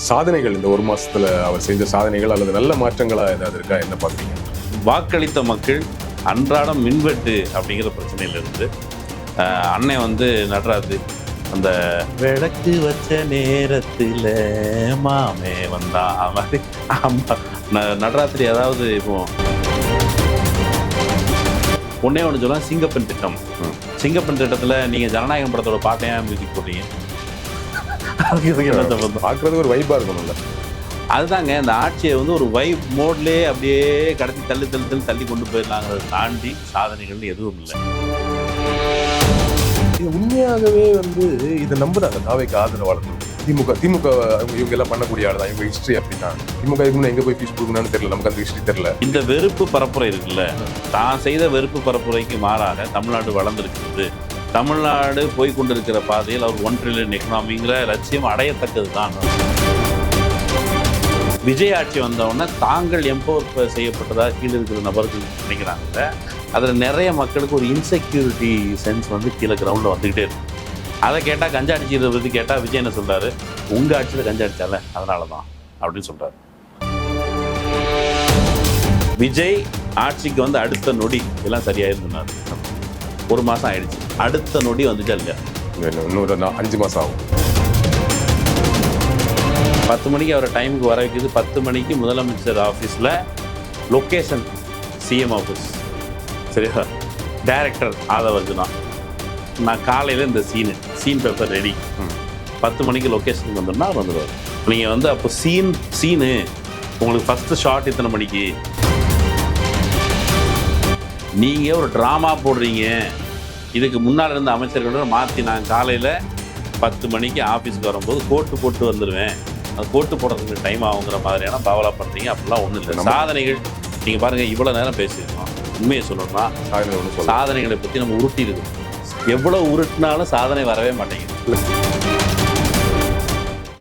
சாதனைகள் இந்த ஒரு மாசத்துல அவர் செஞ்ச சாதனைகள் அல்லது நல்ல மாற்றங்களா ஏதாவது இருக்கா, என்ன பாக்குறீங்க? வாக்களித்த மக்கள் அன்றாடம் மின்வெட்டு அப்படிங்கிற பிரச்சனையிலிருந்து அண்ணன் வந்து நடராஜ் அந்த விளக்கு வச்ச நேரத்தில் மாமே வந்தா மாதிரி நடராத்திரி. அதாவது இப்போ ஒன்னே ஒன்று சொல்லலாம், சிங்கப்பெண் திட்டம். சிங்கப்பெண் திட்டத்தில் நீங்கள் ஜனநாயகம் படத்தோட பாட்டையா மியூசிக் போட்டீங்க, பார்க்கறது ஒரு வைப்பா இருக்கணும்ல. அதுதாங்க இந்த ஆட்சியை வந்து ஒரு வைப் மோட்லேயே அப்படியே கடத்தி தள்ளி கொண்டு போயிடலாங்கிறத தாண்டி சாதனைகள்னு எதுவும் இல்லை. உண்மையாகவே வந்து இதை நம்புறாங்க தாவைக்கு ஆதரவாளர்கள். திமுக இவங்க எல்லாம் பண்ணக்கூடிய ஆள் தான், இவங்க ஹிஸ்டரி அப்படின்னா திமுக எங்க போய் ஃபீஸ் கொடுக்கணும்னு தெரியல, நமக்கு அந்த ஹிஸ்டரி தெரியல. இந்த வெறுப்பு பரப்புரை இருக்குல்ல, தான் செய்த வெறுப்பு பரப்புரைக்கு மாறாக தமிழ்நாடு வளர்ந்துருக்கிறது. தமிழ்நாடு போய் கொண்டிருக்கிற பாதையில் அவர் 1 ட்ரில்லியன் எக்கனாமிங்கிற லட்சியம் அடையத்தக்கது தான். விஜய் ஆட்சி வந்தவுடனே தாங்கள் எம்பவர் செய்யப்பட்டதாக கீழே இருக்கிற நபர்கள் நினைக்கிறாங்க. அதில் நிறைய மக்களுக்கு ஒரு இன்செக்யூரிட்டி சென்ஸ் வந்து கீழே கிரவுண்டில் வந்துக்கிட்டே இருக்கு. அதை கேட்டால் கஞ்சா அடிச்சதை பற்றி கேட்டால் விஜய் என்ன சொல்கிறாரு, உங்கள் ஆட்சியில் கஞ்சா அடித்தால அதனால தான் அப்படின்னு சொல்கிறார். விஜய் ஆட்சிக்கு வந்து அடுத்த நொடி எல்லாம் சரியாயிருந்தார். 1 மாதம் ஆயிடுச்சு, அடுத்த நொடி வந்துட்டா இல்லையா, இன்னொரு 5 மாதம் ஆகும். 10 மணிக்கு அவரை டைமுக்கு வர வைக்கிறது. 10 மணிக்கு முதலமைச்சர் ஆஃபீஸில் லொக்கேஷன் சிஎம் ஆஃபீஸ், சரியா, டைரக்டர் ஆதவர்ஜுனா. நான் காலையில் இந்த சீன் பேப்பர் ரெடி, 10 மணிக்கு லொக்கேஷனுக்கு வந்தோம்னா வந்துடுவார். நீங்கள் வந்து அப்போ சீனு உங்களுக்கு ஃபஸ்ட்டு ஷாட் இத்தனை மணிக்கு, நீங்கள் ஒரு ட்ராமா போடுறீங்க. இதுக்கு முன்னால் இருந்த அமைச்சர்களோட மாற்றி நான் காலையில் 10 மணிக்கு ஆஃபீஸுக்கு வரும்போது கோட்டு போட்டு வந்துடுவேன், அது கோட்டு போடுறதுக்கு டைம் ஆகுங்கிற மாதிரியான பாவலா பண்ணுறீங்க. அப்படிலாம் ஒன்றும் இல்லை. சாதனைகள் நீங்கள் பாருங்கள், இவ்வளோ நேரம் பேசியிருக்கோம். உண்மையை சொல்லணும்னா சாதனைகளை பற்றி நம்ம உருட்டி இருக்கோம். எவ்வளோ உருட்டினாலும் சாதனை வரவே மாட்டேங்குது.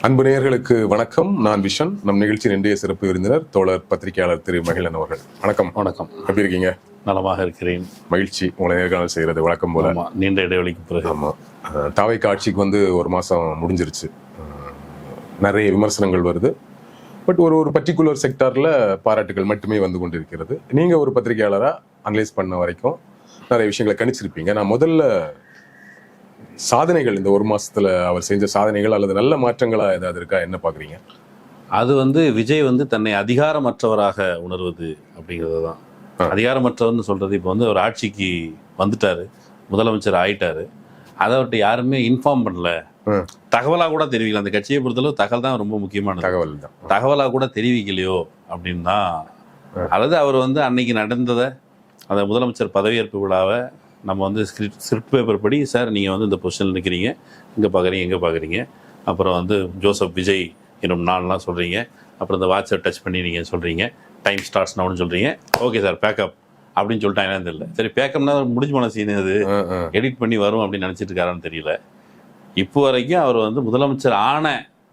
அன்பு நேயர்களுக்கு வணக்கம், நான் விஷன். நம் நிகழ்ச்சியின் இன்றைய சிறப்பு விருந்தினர் தோழர் பத்திரிகையாளர் திரு மகிழன் அவர்கள். வணக்கம். வணக்கம். எப்படி இருக்கீங்க? நலமாக இருக்கிறேன். மகிழ்ச்சி உங்களை நேர்காணல் செய்கிறது வழக்கம் போல. நீண்ட இடைவெளிக்கு பிறகு. ஆமாம், தாவைக்கு ஆட்சிக்கு வந்து 1 மாதம் முடிஞ்சிருச்சு. நிறைய விமர்சனங்கள் வருது. பட் ஒரு பர்டிகுலர் செக்டாரில் பாராட்டுகள் மட்டுமே வந்து கொண்டிருக்கிறது. நீங்கள் ஒரு பத்திரிகையாளராக அனலைஸ் பண்ண வரைக்கும் நிறைய விஷயங்களை கணிச்சிருப்பீங்க. நான் முதல்ல சாதனைகள் இந்த 1 மாசத்துல அவர் செஞ்ச சாதனைகள் அல்லது நல்ல மாற்றங்களா ஏதாவது இருக்கா, என்ன பார்க்குறீங்க? அது வந்து விஜய் வந்து தன்னை அதிகாரமற்றவராக உணர்வது அப்படிங்கிறது தான். அதிகாரமற்றவர்னு சொல்கிறது, இப்போ வந்து அவர் ஆட்சிக்கு வந்துட்டார், முதலமைச்சர் ஆயிட்டாரு, அதை அவர்கிட்ட யாருமே இன்ஃபார்ம் பண்ணல, தகவலாக கூட தெரிவிக்கல. அந்த கட்சியை பொறுத்தளவு தகவல் தான் ரொம்ப முக்கியமான தகவல் தான். தகவலாக கூட தெரிவிக்கலையோ அப்படின்னு தான். அதாவது அவர் வந்து அன்னைக்கு நடந்ததை, அந்த முதலமைச்சர் பதவியேற்பு விழாவை நம்ம வந்து ஸ்கிரிப்ட் பேப்பர் படி, சார் நீங்கள் வந்து இந்த பொசிஷனில் நிற்கிறீங்க, இங்கே பார்க்குறீங்க, அப்புறம் வந்து ஜோசப் விஜய் இன்னும் 4 சொல்கிறீங்க, அப்புறம் இந்த வாட்ஸ்அப் டச் பண்ணி நீங்கள் சொல்கிறீங்க, டைம் ஸ்டார்ட்ஸ் நவுன்னு சொல்கிறீங்க, ஓகே சார் பேக்கப் அப்படின்னு சொல்லிட்டாங்க. தெரியல, சரி பேக்கப்னா முடிஞ்சு போன சீன், அது எடிட் பண்ணி வரும் அப்படின்னு நினச்சிட்டு இருக்காரான்னு தெரியல. இப்போ வரைக்கும் அவர் வந்து முதலமைச்சர் ஆன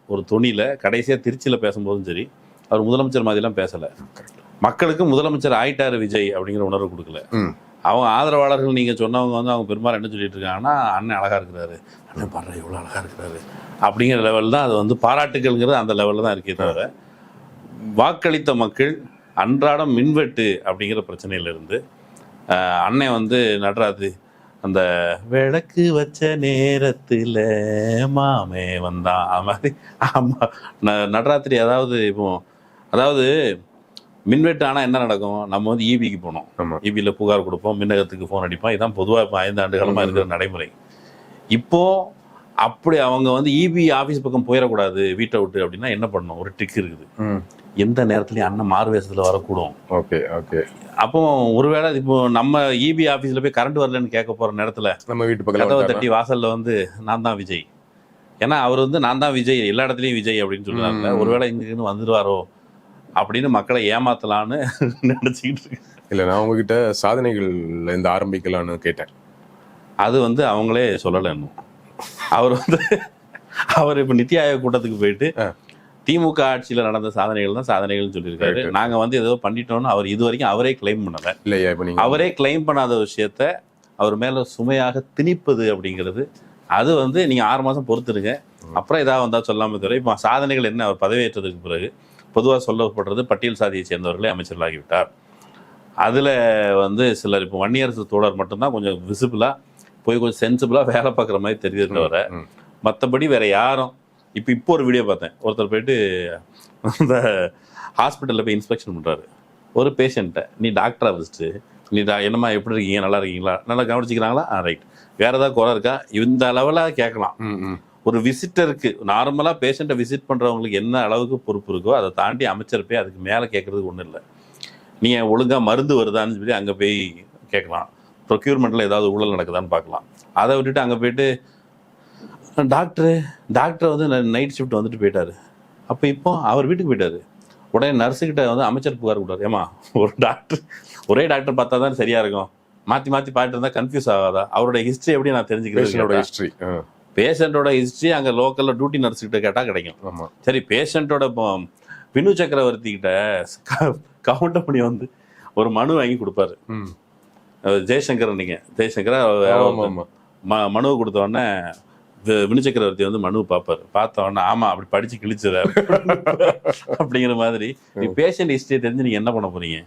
ஒரு துணியில், கடைசியாக திருச்சியில் பேசும்போதும் சரி, அவர் முதலமைச்சர் மாதிரிலாம் பேசலை. மக்களுக்கு முதலமைச்சர் ஆயிட்டாரு விஜய் அப்படிங்கிற உணர்வு கொடுக்கல. அவங்க ஆதரவாளர்கள் நீங்கள் சொன்னவங்க வந்து அவங்க பெரும்பாலும் என்ன சொல்லிட்டு இருக்காங்கன்னா, அண்ணன் அழகாக இருக்கிறாரு, அண்ணன் பாடுற எவ்வளோ அழகாக இருக்கிறாரு அப்படிங்கிற லெவலில் தான் அது வந்து பாராட்டுகள்ங்கிறது அந்த லெவலில் தான் இருக்கே தவிர, வாக்களித்த மக்கள் அன்றாடம் மின்வெட்டு அப்படிங்கிற பிரச்சனையிலிருந்து அண்ணன் வந்து நடராஜ் அந்த விளக்கு வச்ச நேரத்தில் மாமே வந்தான் அது மாதிரி. ஆமாம், நடராத்திரி. அதாவது மின்வெட்டு ஆனால் என்ன நடக்கும், நம்ம வந்து ஈபிக்கு போனோம், ஈபியில் புகார் கொடுப்போம், மின்னகத்துக்கு ஃபோன் அடிப்போம். இதுதான் பொதுவாக இப்போ 5 ஆண்டு காலமாக இருக்கிற நடைமுறை. இப்போது அப்படி அவங்க வந்து ஈபி ஆஃபீஸ் பக்கம் போயிடக்கூடாது வீட்டை விட்டு அப்படின்னா என்ன பண்ணணும், ஒரு ட்ரிக் இருக்குது. எந்த நேரத்துலையும் அண்ணன் மாறுவேஷத்தில் வரக்கூடும். Okay okay. அப்போ ஒருவேளை இப்போ நம்ம ஈபி ஆஃபீஸில் போய் கரண்ட் வரலன்னு கேட்க போகிற நேரத்தில் நம்ம வீட்டு பக்கம் கதவை தட்டி வாசலில் வந்து நான் தான் விஜய், ஏன்னா அவர் வந்து நான் தான் விஜய், எல்லா இடத்துலையும் விஜய் அப்படின்னு சொல்லுறாங்க, ஒருவேளை இங்கேருந்து வந்துடுவாரோ அப்படின்னு மக்களை ஏமாத்தலான்னு நினச்சிக்கிட்டு இருக்கேன். இல்லை, நான் உங்ககிட்ட சாதனைகள் இந்த ஆரம்பிக்கலான்னு கேட்டேன். அது வந்து அவங்களே சொல்லலை இன்னும். அவர் இப்போ நித்தி ஆயோக் கூட்டத்துக்கு போயிட்டு திமுக ஆட்சியில் நடந்த சாதனைகள் தான் சாதனைகள்னு சொல்லியிருக்காரு. நாங்கள் வந்து ஏதோ பண்ணிட்டோம்னு அவர் இது வரைக்கும் அவரே கிளைம் பண்ணலை. இல்லையா, இப்போ நீங்கள் அவரே கிளைம் பண்ணாத விஷயத்த அவர் மேலே சுமையாக திணிப்பது அப்படிங்கிறது, அது வந்து நீங்கள் 6 மாதம் பொறுத்துருங்க. அப்புறம் ஏதாவது வந்தால் சொல்லாமல் தவிர இப்போ சாதனைகள் என்ன, அவர் பதவியேற்றதுக்கு பிறகு பொதுவாக சொல்லப்படுறது பட்டியல் சாதியை சேர்ந்தவர்களே அமைச்சர்களாகிவிட்டார். அதில் வந்து சிலர் இப்போ வன்னியரசு தோழர் மட்டும்தான் கொஞ்சம் விசிபிளாக போய் கொஞ்சம் சென்சிபிளாக வேலை பார்க்குற மாதிரி தெரியுது தவிர மற்றபடி வேற யாரும் இப்போ ஒரு வீடியோ பார்த்தேன். ஒருத்தர் போயிட்டு அந்த ஹாஸ்பிட்டலில் போய் இன்ஸ்பெக்ஷன் பண்ணுறாரு. ஒரு பேஷண்ட்டை, நீ டாக்டரா ஃபஸ்ட்டு, நீ என்னம்மா எப்படி இருக்கீங்க, நல்லா இருக்கீங்களா, நல்லா கவனிச்சிக்கிறாங்களா, ரைட், வேற ஏதாவது குறை இருக்கா, இந்த அளவில் கேட்கலாம். ஒரு விசிட்டருக்கு நார்மலாக பேஷண்ட்டை விசிட் பண்ணுறவங்களுக்கு என்ன அளவுக்கு பொறுப்பு இருக்கோ அதை தாண்டி அமைச்சர் போய் அதுக்கு மேலே கேட்குறதுக்கு ஒன்றும் இல்லை. நீங்கள் ஒழுங்காக மருந்து வருதான்னு சொல்லி அங்கே போய் கேட்கலாம். ப்ரொக்யூர்மெண்ட்டில் ஏதாவது ஊழல் நடக்குதான்னு பார்க்கலாம். அதை விட்டுட்டு அங்கே போயிட்டு டாக்டர் வந்து நைட் ஷிஃப்ட் வந்துட்டு போயிட்டாரு. அப்போ இப்போ அவர் வீட்டுக்கு போயிட்டாரு. உடனே நர்ஸுக்கிட்ட வந்து அமைச்சர் புகார் கொடுத்தாரு. ஏமா ஒரே டாக்டர் பார்த்தா தான் சரியா இருக்கும், மாற்றி பார்த்துட்டு இருந்தால் கன்ஃபியூஸ் ஆகாதா? அவரோட ஹிஸ்ட்ரி எப்படி நான் தெரிஞ்சுக்கிறேன்? பேஷண்ட்டோட ஹிஸ்ட்ரி அங்கே லோக்கலில் டியூட்டி நர்ஸுக்கிட்ட கேட்டால் கிடைக்கும். சரி, பேஷண்ட்டோட வினு சக்கரவர்த்தி கிட்ட கவுண்டர் பண்ணி வந்து ஒரு மனு வாங்கி கொடுப்பாரு. ஜெய்சங்கர் மனுவை கொடுத்த உடனே வினு சக்கரவர்த்தி வந்து மனு பார்ப்பாரு. பார்த்த உடனே ஆமா அப்படி படிச்சு கிழிச்சுற அப்படிங்கிற மாதிரி நீ பேஷண்ட் ஹிஸ்டரியை தெரிஞ்சு நீங்க என்ன பண்ண போறீங்க?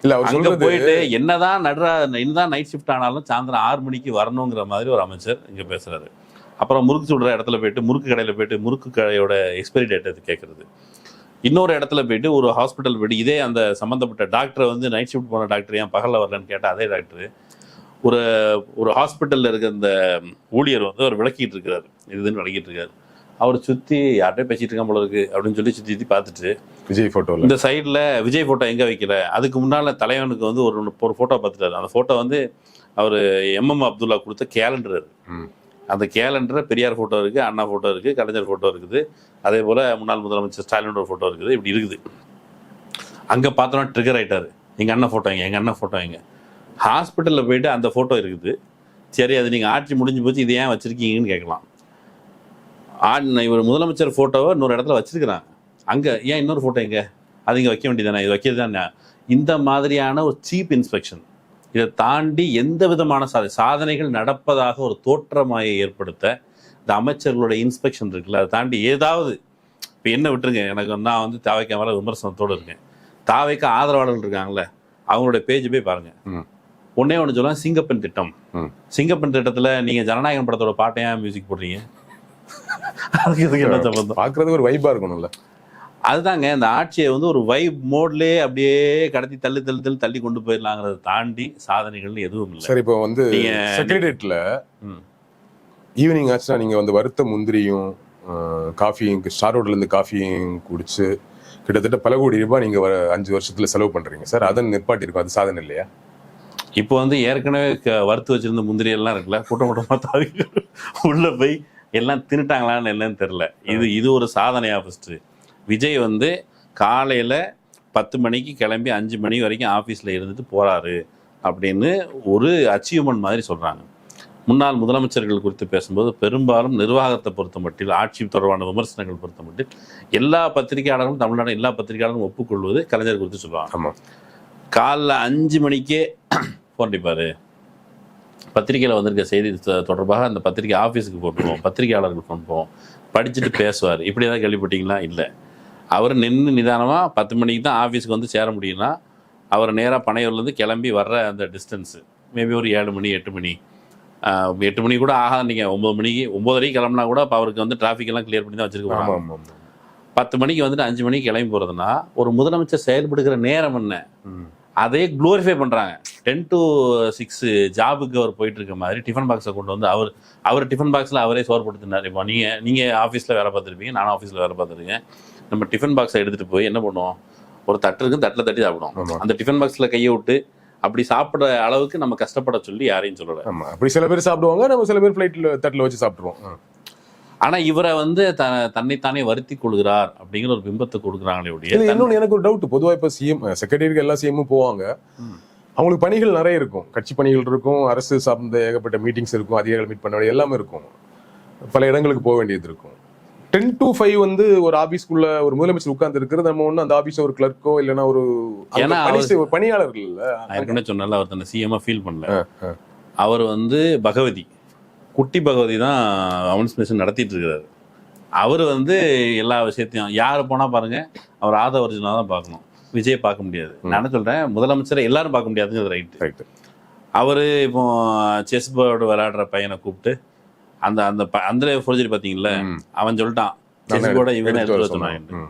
இல்ல அங்க போயிட்டு என்னதான் நைட் ஷிஃப்ட் ஆனாலும் சாயந்தரம் 6 மணிக்கு வரணுங்கிற மாதிரி ஒரு அமைச்சர் இங்க பேசுறாரு. அப்புறம் முறுக்கு சுடுற இடத்துல போயிட்டு முறுக்கு கடையில போயிட்டு முறுக்கு கடையோட எக்ஸ்பைரி டேட் கேட்கறது. இன்னொரு இடத்துல போயிட்டு ஒரு ஹாஸ்பிட்டல் போயிட்டு இதே அந்த சம்மந்தப்பட்ட டாக்டரை வந்து நைட் ஷிஃப்ட் போன டாக்டர் ஏன் பகலில் வரலன்னு கேட்டால் அதே டாக்டர் ஒரு ஹாஸ்பிட்டலில் இருக்க அந்த ஊழியர் வந்து அவர் விளக்கிட்டு இருக்கிறாரு, இதுன்னு விளக்கிட்டு இருக்காரு. அவர் சுற்றி யார்கிட்டயே பேசிட்டு இருக்கான் போல இருக்கு அப்படின்னு சொல்லி சுற்றி பார்த்துட்டு விஜய் ஃபோட்டோ இந்த சைடில் விஜய் ஃபோட்டோ எங்கே வைக்கல, அதுக்கு முன்னால் தலைவனுக்கு வந்து ஒரு ஃபோட்டோ பார்த்துட்டாரு. அந்த ஃபோட்டோ வந்து அவர் MM அப்துல்லா கொடுத்த கேலண்டர். அந்த கேலண்டரை பெரியார் ஃபோட்டோ இருக்குது, அண்ணா ஃபோட்டோ இருக்குது, கலைஞர் ஃபோட்டோ இருக்குது, அதே போல் முன்னாள் முதலமைச்சர் ஸ்டாலினோட ஃபோட்டோ இருக்குது, இப்படி இருக்குது. அங்கே பார்த்தோன்னா ட்ரிகர் ஆகிட்டார். எங்கள் அண்ணன் ஃபோட்டோ எங்க ஹாஸ்பிட்டலில் போயிட்டு அந்த ஃபோட்டோ இருக்குது. சரி, அது நீங்கள் ஆட்சி முடிஞ்சு போச்சு, இது ஏன் வச்சுருக்கீங்கன்னு கேட்கலாம். இவர் முதலமைச்சர் ஃபோட்டோவை இன்னொரு இடத்துல வச்சுருக்கிறாங்க. அங்கே ஏன் இன்னொரு ஃபோட்டோ எங்கே, அது இங்கே வைக்க வேண்டியதானே, இது வைக்கிறது தானே. இந்த மாதிரியான ஒரு சீப் இன்ஸ்பெக்ஷன், இதை தாண்டி எந்த விதமான சாதனைகள் நடப்பதாக ஒரு தோற்றமாயை ஏற்படுத்த இந்த அமைச்சர்களுடைய இன்ஸ்பெக்ஷன் இருக்குல்ல, அதை தாண்டி ஏதாவது இப்போ என்ன விட்டுருங்க. நான் வந்து தாவைக்கா மேலே விமர்சனத்தோடு இருக்கேன். தாவைக்கா ஆதரவாளர்கள் இருக்காங்களே, அவங்களுடைய பேஜ் போய் பாருங்க. ஒன்னே ஒன்று சொல்லலாம், சிங்கப்பெண் திட்டம். சிங்கப்பெண் திட்டத்தில் நீங்கள் ஜனநாயகம் படத்தோட பாட்டையா மியூசிக் போடுறீங்க? அதுக்கு இதுக்கு என்ன சம்பந்தம்? பார்க்குறதுக்கு ஒரு வைப்பாக இருக்கணும்ல. அதுதாங்க, இந்த ஆட்சியை வந்து ஒரு வைப் மோட்லேயே அப்படியே கடத்தி தள்ளி கொண்டு போயிடலாங்கிறத தாண்டி சாதனைகள்னு எதுவும் இல்லை. சரி, இப்போ வந்து செக்ரட்டரியேட்ல ஈவினிங் ஆச்சுன்னா நீங்கள் வந்து வறுத்த முந்திரியும் காஃபியும் ஸ்டார் ரோட்லேருந்து காஃபியும் குடிச்சு கிட்டத்தட்ட பல கோடி ரூபாய் நீங்கள் 5 வருஷத்தில் செலவு பண்ணுறீங்க சார். அதன் நிற்பாட்டி இருக்கும், அது சாதனை இல்லையா? இப்போ வந்து ஏற்கனவே வறுத்து வச்சிருந்த முந்திரி எல்லாம் இருக்குல்ல, கூட்டமாக தாவி உள்ள போய் எல்லாம் தின்னுட்டாங்களான்னு என்னன்னு தெரில. இது ஒரு சாதனையா? ஃபஸ்ட்டு விஜய் வந்து காலையில் 10 மணிக்கு கிளம்பி 5 மணி வரைக்கும் ஆஃபீஸில் இருந்துட்டு போகிறாரு அப்படின்னு ஒரு அச்சீவ்மெண்ட் மாதிரி சொல்கிறாங்க. முன்னாள் முதலமைச்சர்கள் குறித்து பேசும்போது பெரும்பாலும் நிர்வாகத்தை பொறுத்த மட்டில், ஆட்சி தொடர்பான விமர்சனங்கள் பொறுத்த மட்டில் எல்லா பத்திரிகையாளர்களும், தமிழ்நாடு எல்லா பத்திரிகையாளர்களும் ஒப்புக்கொள்வது கலைஞர் குறித்து சொல்லுவாங்க. ஆமாம், காலைல 5 மணிக்கே ஃபோன் அடிப்பார். பத்திரிகையில் வந்திருக்க செய்தி தொடர்பாக அந்த பத்திரிகை ஆஃபீஸுக்கு போட்டுருவோம், பத்திரிகையாளர்கள் ஃபோன் போவோம், படிச்சுட்டு பேசுவார். இப்படி ஏதாவது கேள்விப்பட்டீங்களா? இல்லை. அவர் நின்று நிதானமாக 10 மணிக்கு தான் ஆஃபீஸுக்கு வந்து சேர முடியும்னா அவர் நேராக பனையூர்லேருந்து கிளம்பி வர்ற அந்த டிஸ்டன்ஸு மேபி ஒரு 7 மணி 8 மணி 8 மணி கூட ஆகாது. நீங்கள் 9 மணிக்கு 9:30 கிளம்புனா கூட இப்போ அவருக்கு வந்து டிராஃபிக் எல்லாம் கிளியர் பண்ணி தான் வச்சுருக்கோம். 10 மணிக்கு வந்துட்டு 5 மணிக்கு கிளம்பி போகிறதுனா ஒரு முதலமைச்சர் செயல்படுகிற நேரம் என்ன, அதே க்ளோரிஃபை பண்ணுறாங்க. 10 to 6 ஜாபுக்கு அவர் போயிட்டு இருக்க மாதிரி டிஃபன் பாக்ஸை கொண்டு வந்து அவர் டிஃபன் பாக்ஸில் அவரே சோறு போட்டுனார். இப்போ நீங்கள் ஆஃபீஸில் வேலை பார்த்துருப்பீங்க, நானும் ஆஃபீஸில் வேலை பார்த்துருக்கேன். நம்ம டிஃபன் பாக்ஸை எடுத்துகிட்டு போய் என்ன பண்ணுவோம், ஒரு தட்டு இருக்கு, தட்டில் தட்டி சாப்பிடுவோம். அந்த டிஃபன் பாக்ஸில் கையை விட்டு அப்படி சாப்பிட்ற அளவுக்கு நம்ம கஷ்டப்பட சொல்லி யாரையும் சொல்லலை. அப்படி சில பேர் சாப்பிடுவாங்க, நம்ம சில பேர் ஃப்ளைட்டில் தட்டில் வச்சு சாப்பிட்ருவோம். ஆனால் இவரை வந்து தன்னைத்தானே வருத்தி கொள்கிறார் அப்படிங்கிற ஒரு பிம்பத்தை கொடுக்குறாங்களே ஒழிய. இன்னொன்று எனக்கு ஒரு டவுட், பொதுவாக இப்போ சிஎம் செக்ரட்டரிக்கு எல்லா சிஎம்மும் போவாங்க, அவங்களுக்கு பணிகள் நிறைய இருக்கும், கட்சி பணிகள் இருக்கும், அரசு சார்ந்த ஏகப்பட்ட மீட்டிங்ஸ் இருக்கும், அதிகாரிகள் மீட் பண்ண வேண்டிய எல்லாமே இருக்கும், பல இடங்களுக்கு போக வேண்டியது இருக்கும். 10 to 5 வந்து ஒரு ஆபீஸ்க்குள்ள ஒரு முதலமைச்சர் உட்கார்ந்து இருக்கிறது, நம்ம ஒண்ணு அந்த ஆபீஸ் ஒரு கிளர்க்கோ இல்லைன்னா ஒரு பணியாளர்கள் இல்ல. ஏற்கனவே சொன்னால அவர் தன்னை சிஎம்மா ஃபீல் பண்ணல. அவர் வந்து பகவதி, குட்டி பகவதி தான் அனௌன்ஸ்மெண்ட் நடத்திட்டு இருக்கிறாரு. அவர் வந்து எல்லா விஷயத்தையும் யார் போனால் பாருங்க, அவர் ஆதவர்ஜுனா தான் பார்க்கணும், விஜய் பார்க்க முடியாது. நான் என்ன சொல்கிறேன், முதலமைச்சரை எல்லாரும் பார்க்க முடியாதுங்கிறது ரைட்டு. அவர் இப்போ செஸ் போர்டு விளையாடுற பையனை கூப்பிட்டு அந்த ஃபோர்ஜரி பார்த்தீங்களா, அவன் சொல்லிட்டான் செஸ் போர்டை இவன் எடுத்து வர சொன்னாங்க.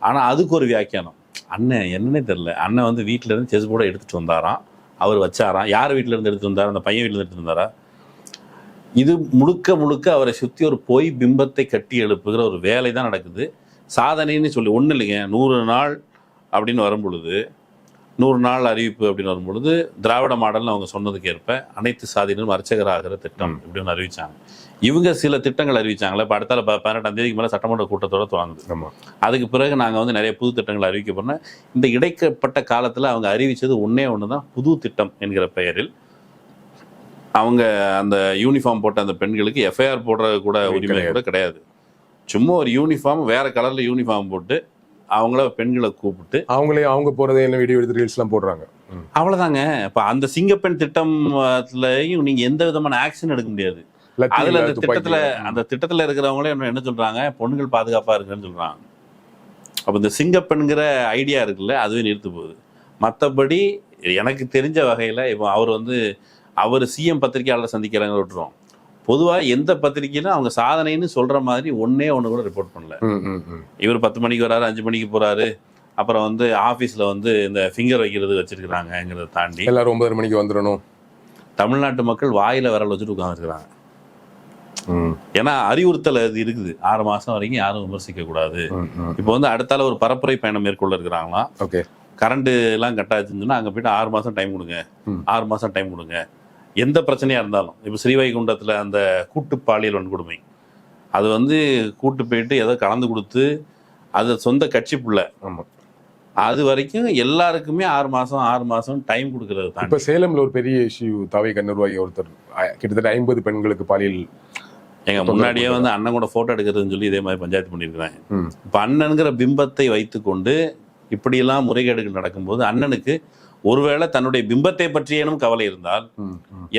ஆனால் அதுக்கு ஒரு வியாக்கியானம், அண்ணன் என்னன்னே தெரில, அண்ணன் வந்து வீட்டில் இருந்து செஸ் போர்டை எடுத்துகிட்டு வந்தாராம், அவர் வச்சாராம். யார் வீட்டில் இருந்து எடுத்துகிட்டு வந்தாரா, அந்த பையன் வீட்டில் எடுத்துகிட்டு வந்தாரா. இது முழுக்க முழுக்க அவரை சுற்றி ஒரு பொய் பிம்பத்தை கட்டி எழுப்புகிற ஒரு வேலை தான் நடக்குது. சாதனைன்னு சொல்லி ஒன்றும் இல்லைங்க. 100 நாள் அப்படின்னு வரும்பொழுது, 100 நாள் அறிவிப்பு அப்படின்னு வரும்பொழுது, திராவிட மாடல்னு அவங்க சொன்னதுக்கு ஏற்ப அனைத்து சாதியினரும் அர்ச்சகராகிற திட்டம் இப்படி ஒன்று அறிவிச்சாங்க. இவங்க சில திட்டங்கள் அறிவிச்சாங்களே. இப்போ அடுத்தால 18ஆம் தேதிக்கு மேலே சட்டமன்ற கூட்டத்தோட தொடங்குது. அதுக்கு பிறகு நாங்கள் வந்து நிறைய புது திட்டங்கள் அறிவிக்க போனோம். இந்த இடைப்பட்ட காலத்தில் அவங்க அறிவித்தது ஒன்று தான், புது திட்டம் என்கிற பெயரில் அவங்க அந்த யூனிஃபார்ம் போட்ட அந்த பெண்களுக்கு எஃப்ஐஆர் போடுற கூட உரிமை கூட கிடையாது. சும்மா ஒரு யூனிஃபார்ம், வேற கலர்ல யூனிஃபார்ம் போட்டு அவங்கள பெண்களை கூப்பிட்டு அவங்க போறதை என்ன வீடியோ எடுத்து ரீல்ஸ்லாம் போடுறாங்க. அவ்வளவுதாங்க. இப்போ அந்த சிங்கப்பெண் திட்டம்லயும் நீங்க எந்த விதமான ஆக்ஷன் எடுக்க முடியாது. அதுல அந்த திட்டத்துல இருக்கிறவங்களே என்ன சொல்றாங்க, பொண்ணுகள் பாதுகாப்பா இருக்குன்னு சொல்றாங்க. அப்ப இந்த சிங்கப்பெண்கிற ஐடியா இருக்குல்ல, அதுவே நிறுத்து போகுது. மற்றபடி எனக்கு தெரிஞ்ச வகையில இப்போ அவர் சிஎம் பத்திரிகையாளர் சந்திக்கிறாங்க விட்டுரும். பொதுவாக எந்த பத்திரிகையிலும் அவங்க சாதனைன்னு சொல்ற மாதிரி ஒன்னே ஒன்று கூட ரிப்போர்ட் பண்ணல. இவர் 10 மணிக்கு வராரு, 5 மணிக்கு போறாரு. அப்புறம் ஆஃபீஸில் இந்த ஃபிங்கர் வைக்கிறது வச்சிருக்கிறாங்கிறத தாண்டி எல்லாரும் 9 மணிக்கு வந்துடணும். தமிழ்நாட்டு மக்கள் வாயில விரல் வச்சுட்டு உட்காந்துருக்குறாங்க. ஏன்னா அறிவுறுத்தல் அது இருக்குது, 6 மாசம் வரைக்கும் யாரும் விமர்சிக்க கூடாது. இப்போ அடுத்தால ஒரு பரப்புரை பயணம் மேற்கொள்ள இருக்கிறாங்களாம். ஓகே, கரண்ட் எல்லாம் கட்டாச்சுன்னு சொன்னா அங்கே போயிட்டு 6 மாசம் டைம் கொடுங்க, 6 மாசம் டைம் கொடுங்க. எந்த பிரச்சனையா இருந்தாலும், இப்போ ஸ்ரீவைகுண்டத்தில் அந்த கூட்டு பாலியல் வன்கொடுமை, அது கூட்டு போயிட்டு ஏதோ கலந்து கொடுத்து, அது சொந்த கட்சி புள்ள, அது வரைக்கும் எல்லாருக்குமே 6 மாசம் டைம் கொடுக்கறது தான். இப்போ சேலம்ல ஒரு பெரிய இஷ்யூ, தாவை நிர்வாகி ஒருத்தர் கிட்டத்தட்ட 50 பெண்களுக்கு பாலியல், எங்க முன்னாடியே அண்ணன் கூட போட்டோ எடுக்கிறதுன்னு சொல்லி இதே மாதிரி பஞ்சாயத்து பண்ணியிருக்கிறாங்க. இப்போ அண்ணனுங்கிற பிம்பத்தை வைத்துக்கொண்டு இப்படியெல்லாம் முறைகேடுகள் நடக்கும்போது, அண்ணனுக்கு ஒருவேளை தன்னுடைய பிம்பத்தை பற்றியேனும் கவலை இருந்தால்,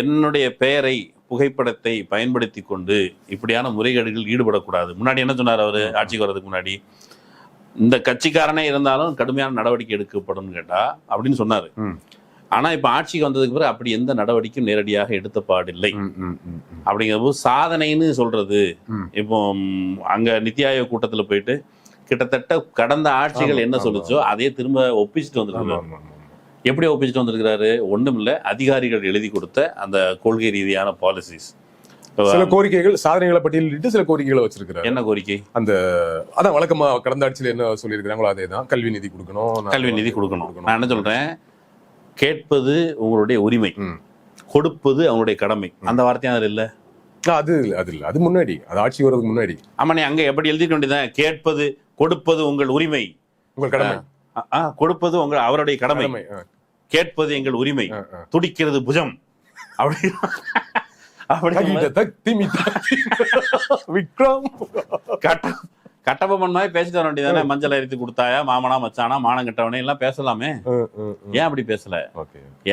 என்னுடைய பெயரை, புகைப்படத்தை பயன்படுத்தி கொண்டு இப்படியான முறைகேடுகள் ஈடுபடக்கூடாது. முன்னாடி என்ன சொன்னார் அவரு, ஆட்சிக்கு வர்றதுக்கு முன்னாடி, இந்த கட்சிக்காரனே இருந்தாலும் கடுமையான நடவடிக்கை எடுக்கப்படும் கேட்டா அப்படின்னு சொன்னாரு. ஆனா இப்ப ஆட்சிக்கு வந்ததுக்கு பிறகு அப்படி எந்த நடவடிக்கையும் நேரடியாக எடுத்த பாடில்லை. அப்படிங்கிறப்போ சாதனைன்னு சொல்றது, இப்போ அங்க நித்தி ஆயோக் கூட்டத்துல போயிட்டு கிட்டத்தட்ட கடந்த ஆட்சிகள் என்ன சொல்லுச்சோ அதையே திரும்ப ஒப்பிச்சுட்டு வந்திருக்கிறாரு. எப்படி ஒப்பிச்சுட்டு வந்திருக்கிறாரு? ஒண்ணும் இல்ல, அதிகாரிகள் எழுதி கொடுத்த அந்த கொள்கை ரீதியான பாலிசிஸ், சில கோரிக்கைகள், சாதனைகளை பட்டியலிட்டு சில கோரிக்கைகளை வச்சிருக்கிறாரு. என்ன கோரிக்கை? அதான் வழக்கமா கடந்த ஆட்சியில் என்ன சொல்லியிருக்கிறாங்களோ அதே தான், கல்வி நிதி கொடுக்கணும், கல்வி நிதி கொடுக்கணும். நான் என்ன சொல்றேன், கேட்பது உங்களுடைய உரிமை, கொடுப்பது அவங்களுடைய கடமை. அந்த வார்த்தையும் அது இல்ல, அது இல்ல, அது முன்னாடி, அது ஆட்சி வர்றதுக்கு முன்னாடி. ஆமா, நீ அங்க எப்படி எழுதிக்க வேண்டியதான், கேட்பது, கொடுப்பது உங்கள் உரிமை, உங்கள் கடமை, கொடுப்பது அவருடைய கடமை, கேட்பது எங்கள் உரிமை, துடிக்கிறது புஜம் அப்படி கட்டபொம்மன் மாதிரி பேசிட்டு வர வேண்டியதானே. மஞ்சள் அரித்து கொடுத்தாயா, மாமனா மச்சானா, மானம் கட்டவனே எல்லாம் பேசலாமே. ஏன் அப்படி பேசல?